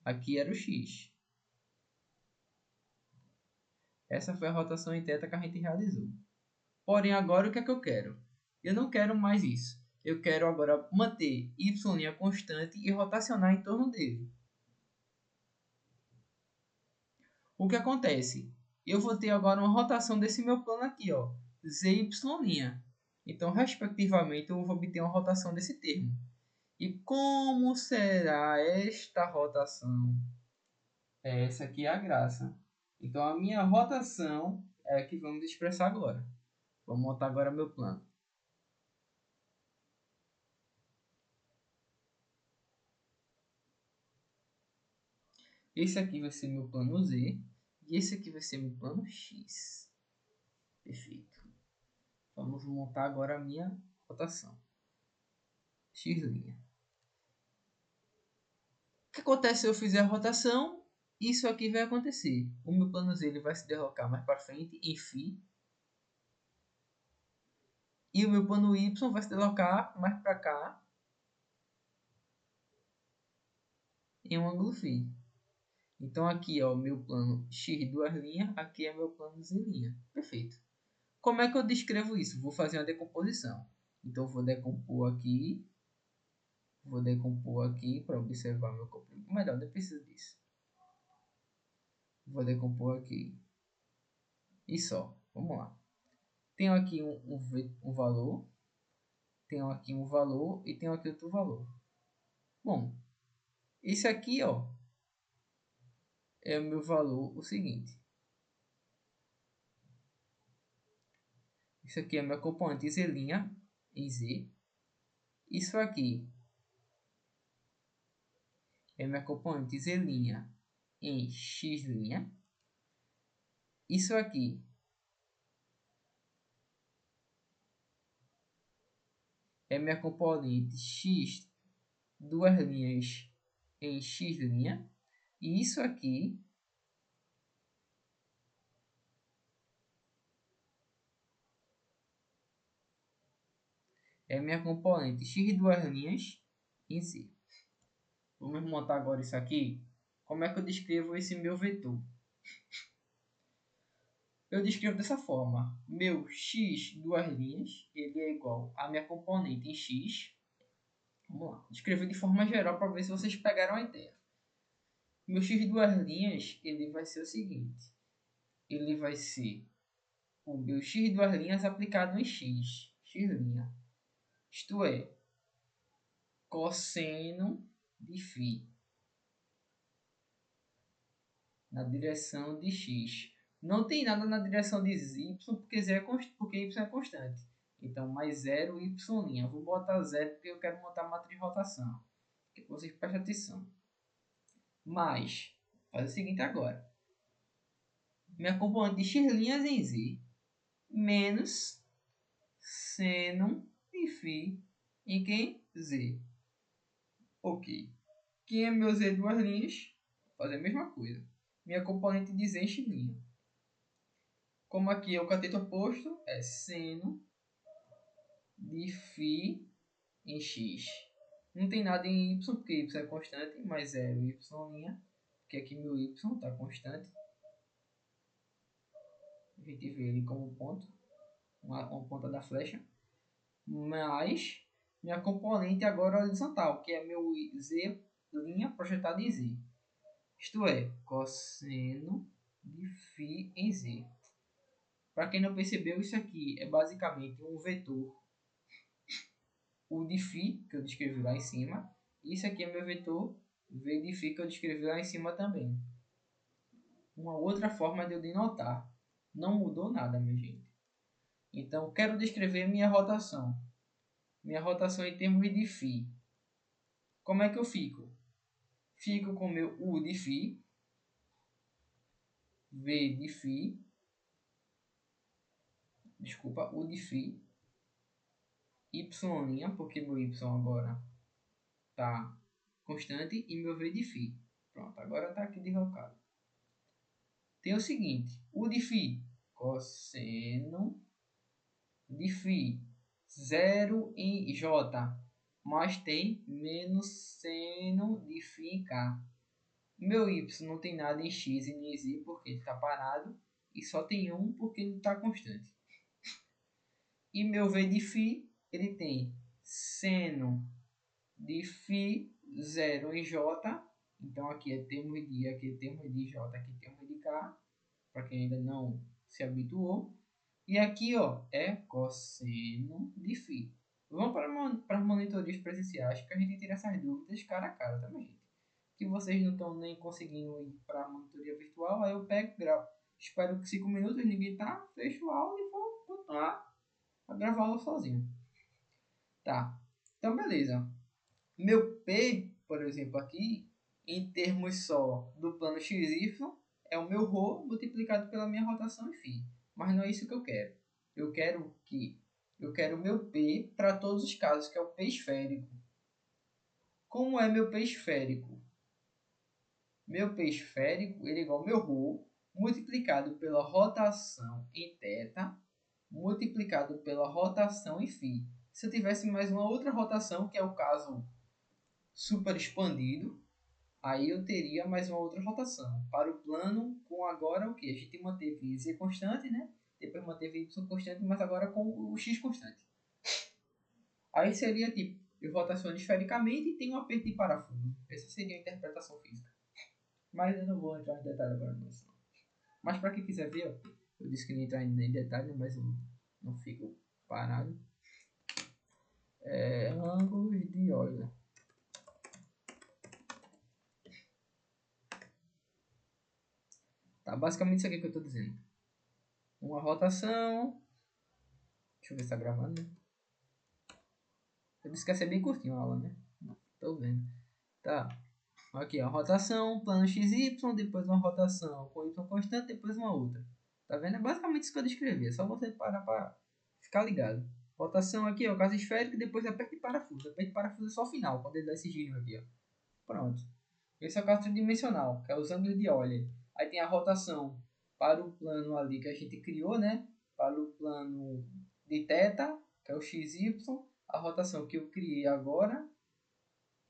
aqui era o x. Essa foi a rotação em θ que a gente realizou. Porém, agora o que é que eu quero? Eu não quero mais isso. Eu quero agora manter y' constante e rotacionar em torno dele. O que acontece? Eu vou ter agora uma rotação desse meu plano aqui, ó, zy'. Então, respectivamente, eu vou obter uma rotação desse termo. E como será esta rotação? Essa aqui é a graça. Então, a minha rotação é a que vamos expressar agora. Vou montar agora meu plano. Esse aqui vai ser meu plano Z. E esse aqui vai ser meu plano X. Perfeito. Vamos montar agora a minha rotação. X'. O que acontece se eu fizer a rotação? Isso aqui vai acontecer. O meu plano Z ele vai se deslocar mais para frente em φ. E o meu plano Y vai se deslocar mais para cá em um ângulo φ. Então aqui é o meu plano x duas linhas, aqui é meu plano z'. Perfeito. Como é que eu descrevo isso? Vou fazer uma decomposição. Então vou decompor aqui para observar meu comprimento. Melhor, não preciso disso. Vou decompor aqui. E só. Vamos lá. Tenho aqui um valor. Tenho aqui um valor e tenho aqui outro valor. Bom, esse aqui, ó, é o meu valor, o seguinte. Isso aqui é meu componente z' em z. Isso aqui é minha componente z' em x'. Isso aqui é minha componente x duas linhas em x'. E isso aqui é minha componente x duas linhas em z. Vamos montar agora isso aqui. Como é que eu descrevo esse meu vetor? Eu descrevo dessa forma. Meu x duas linhas, ele é igual a minha componente em x. Vamos lá. Descrever de forma geral para ver se vocês pegaram a ideia. Meu x duas linhas, ele vai ser o seguinte. Ele vai ser o meu x duas linhas aplicado em x. X'. Isto é, cosseno de φ na direção de x. Não tem nada na direção de y, porque y é constante. Então, mais 0 y'. Eu vou botar 0 porque eu quero montar a matriz de rotação. Que vocês prestem atenção. Mas, faz o seguinte agora. Minha componente de x' em z menos seno de φ em quem? Z. Ok. Quem é meu z duas linhas? Vou fazer a mesma coisa. Minha componente de z em x'. Como aqui é o cateto oposto, é seno de φ em x. Não tem nada em y, porque y é constante, mas é o y', porque aqui meu y está constante. A gente vê ele como ponto, uma ponta da flecha. Mas minha componente agora é horizontal, que é meu z' projetado em z. Isto é, cosseno de φ em z. Para quem não percebeu, isso aqui é basicamente um vetor. O de φ, que eu descrevi lá em cima. Isso aqui é meu vetor V de φ que eu descrevi lá em cima também. Uma outra forma de eu denotar. Não mudou nada, minha gente. Então, quero descrever minha rotação. Minha rotação em termos de φ. Como é que eu fico? Fico com meu U de φ, V de φ, desculpa, U de φ, Y', porque meu Y agora está constante, e meu V de φ. Pronto, agora está aqui deslocado. Tem o seguinte, U de φ, cosseno de φ, 0 em J, mas tem menos seno de φ em K. Meu y não tem nada em x e nem em z porque ele está parado. E só tem 1 porque ele está constante. E meu v de φ, ele tem seno de φ 0 em j. Então aqui é termo de I, aqui é termo de j, aqui é termo de k. Para quem ainda não se habituou. E aqui ó, é cosseno de φ. Vamos para as monitorias presenciais que a gente tira essas dúvidas cara a cara, tá, minha gente? Que vocês não estão nem conseguindo ir para a monitoria virtual, aí eu pego e gravo. Espero que 5 minutos ninguém tá, fecho o áudio e vou continuar a gravar aula sozinho. Tá, então beleza. Meu P, por exemplo, aqui, em termos só do plano XY, é o meu ρ multiplicado pela minha rotação e φ. Mas não é isso que eu quero. Eu quero o meu P para todos os casos, que é o P esférico. Como é meu P esférico? Meu P esférico ele é igual ao meu ρ multiplicado pela rotação em θ multiplicado pela rotação em φ. Se eu tivesse mais uma outra rotação, que é o caso super expandido, aí eu teria mais uma outra rotação. Para o plano, com agora o que? A gente manteve z constante, né? Depois manteve y constante, mas agora com o x constante. Aí seria tipo, eu rotaciono esfericamente e tenho um aperto de parafuso. Essa seria a interpretação física. Mas eu não vou entrar em detalhe agora nisso. Mas para quem quiser ver, ó, eu disse que não entrar em detalhe, mas eu não fico parado. Ângulos de Euler. Tá, basicamente isso aqui que eu estou dizendo. Uma rotação. Deixa eu ver se está gravando, né? Eu disse que ia ser bem curtinho a aula, né? Tô vendo. Tá. Aqui, ó, rotação, plano XY, depois uma rotação com Y constante, depois uma outra. Tá vendo? É basicamente isso que eu descrevi. É só você parar para ficar ligado. Rotação aqui, ó, caso esférico, depois aperta de parafuso. Aperta de parafuso é só o final, quando ele dá esse giro aqui, ó. Pronto. Esse é o caso tridimensional, que é os ângulos de Euler. Aí tem a rotação para o plano ali que a gente criou, né? Para o plano de θ, que é o XY. A rotação que eu criei agora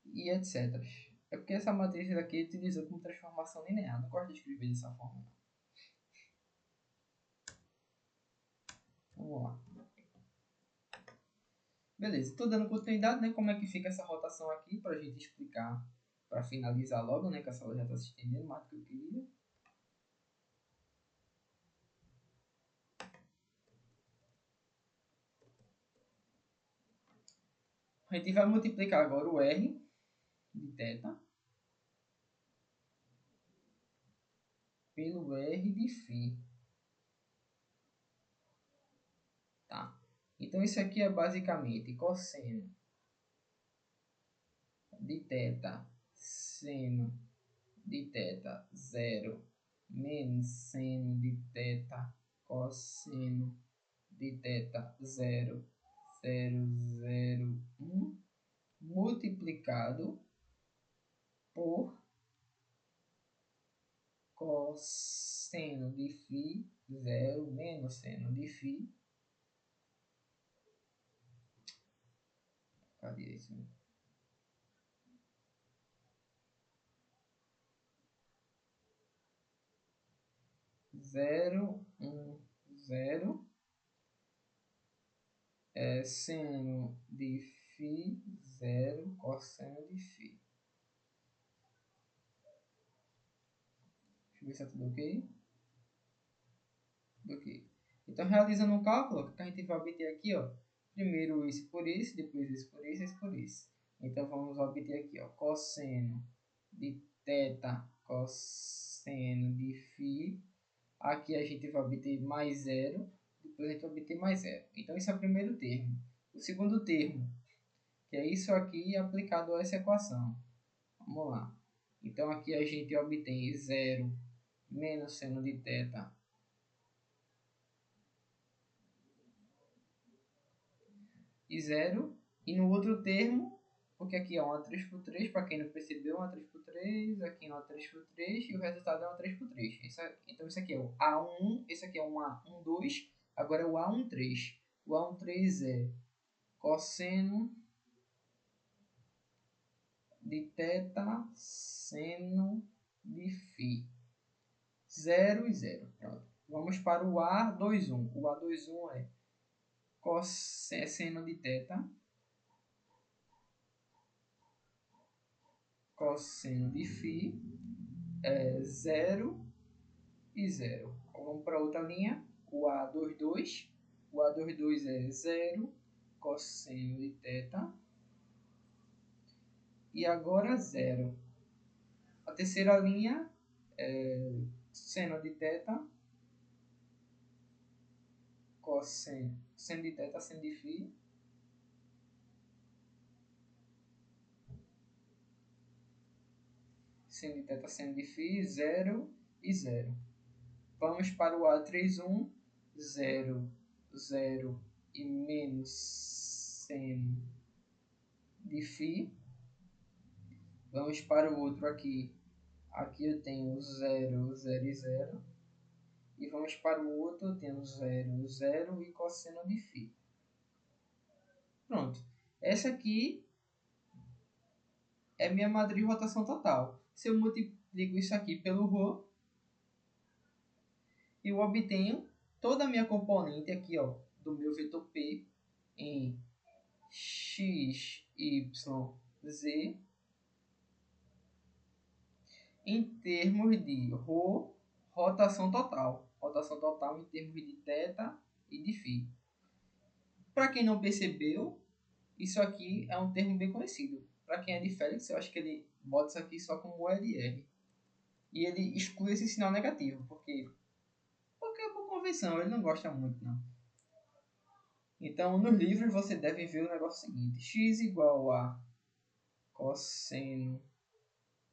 e etc. É porque essa matriz aqui utilizou como transformação linear. Não gosto de escrever dessa forma. Vamos lá. Beleza, estou dando continuidade, né? Como é que fica essa rotação aqui para a gente explicar, para finalizar logo, né? Que a sala já está se estendendo mais do que eu queria. A gente vai multiplicar agora o R de θ pelo R de φ. Tá? Então isso aqui é basicamente cosseno de θ seno de θ 0 menos seno de θ cosseno de θ 0, 0, 0, 1 multiplicado por cosseno de φ 0 menos seno de φ. Cadê isso? 0, 1, 0 seno de φ 0 cosseno de φ. Deixa eu ver se é tudo ok. Ok. Então, realizando um cálculo, o que a gente vai obter aqui, ó, primeiro isso por isso, depois isso por isso, isso por isso. Então, vamos obter aqui, ó, cosseno de θ cosseno de φ. Aqui a gente vai obter mais zero, depois a gente vai obter mais zero. Então, esse é o primeiro termo. O segundo termo, que é isso aqui aplicado a essa equação. Vamos lá. Então, aqui a gente obtém zero menos seno de θ e zero. E no outro termo, porque aqui é uma 3 por 3, para quem não percebeu, uma 3 por 3, aqui é uma 3 por 3 e o resultado é uma 3 por 3. Então isso aqui é o A1, esse aqui é um A12, agora é o A13. O A13 é cosseno de θ seno de φ. 0 e 0. Pronto. Vamos para o A21. O A21 é cosseno de θ cosseno de φ é 0 e 0. Vamos para outra linha, o A22. O A22 é 0 cosseno de θ e agora 0. A terceira linha é seno de θ cosseno de θ seno de φ. Seno de θ seno de φ, 0 e 0. Vamos para o A31, 0, 0 e menos seno de φ. Vamos para o outro aqui. Aqui eu tenho 0, 0 e 0. E vamos para o outro, eu tenho 0, 0 e cosseno de φ. Pronto. Essa aqui é minha matriz de rotação total. Se eu multiplico isso aqui pelo ρ, eu obtenho toda a minha componente aqui, ó, do meu vetor P em x, y, z em termos de ρ, rotação total. Rotação total em termos de θ e de φ. Para quem não percebeu, isso aqui é um termo bem conhecido. Para quem é de Félix, eu acho que ele bota isso aqui só como LR. E ele exclui esse sinal negativo, porque é por convenção, ele não gosta muito, não. Então, nos livros você deve ver o negócio seguinte. X igual a cosseno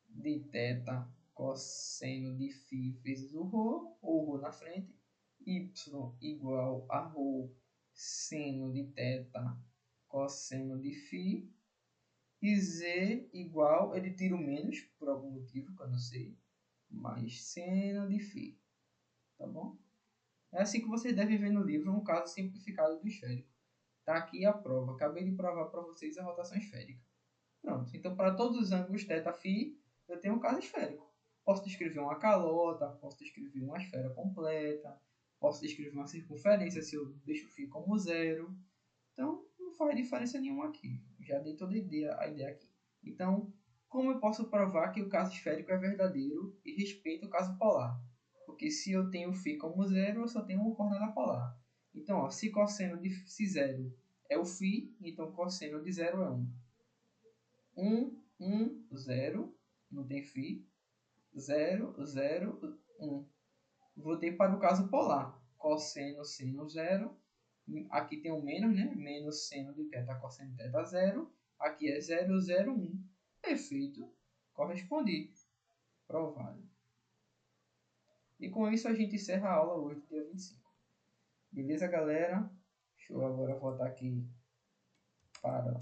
de θ cosseno de φ vezes o ρ, ou ρ na frente. Y igual a ρ seno de θ cosseno de φ. E z igual, ele tira o menos, por algum motivo que eu não sei, mais seno de φ. Tá bom? É assim que vocês devem ver no livro um caso simplificado do esférico. Está aqui a prova. Acabei de provar para vocês a rotação esférica. Pronto. Então, para todos os ângulos θ, eu tenho um caso esférico. Posso descrever uma calota, posso descrever uma esfera completa, posso descrever uma circunferência se eu deixo φ como zero. Então, não faz diferença nenhuma aqui. Já dei toda a ideia aqui. Então, como eu posso provar que o caso esférico é verdadeiro e respeita o caso polar? Porque se eu tenho φ como zero, eu só tenho uma coordenada polar. Então, ó, se cosseno de φ0 é o φ, então cosseno de 0 é 1. 1, 0, não tem φ. 0, 0, 1. Voltei para o caso polar. Cosseno, seno 0. Aqui tem o menos, né? Menos seno de θ cosseno de θ 0. Aqui é 0, 0, 1. Perfeito. Corresponde. Provado. E com isso a gente encerra a aula hoje, dia 25. Beleza, galera? Deixa eu agora voltar aqui para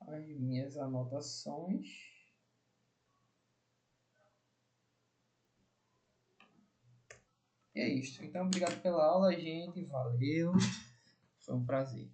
as minhas anotações. E é isso. Então, obrigado pela aula, gente. Valeu. Foi um prazer.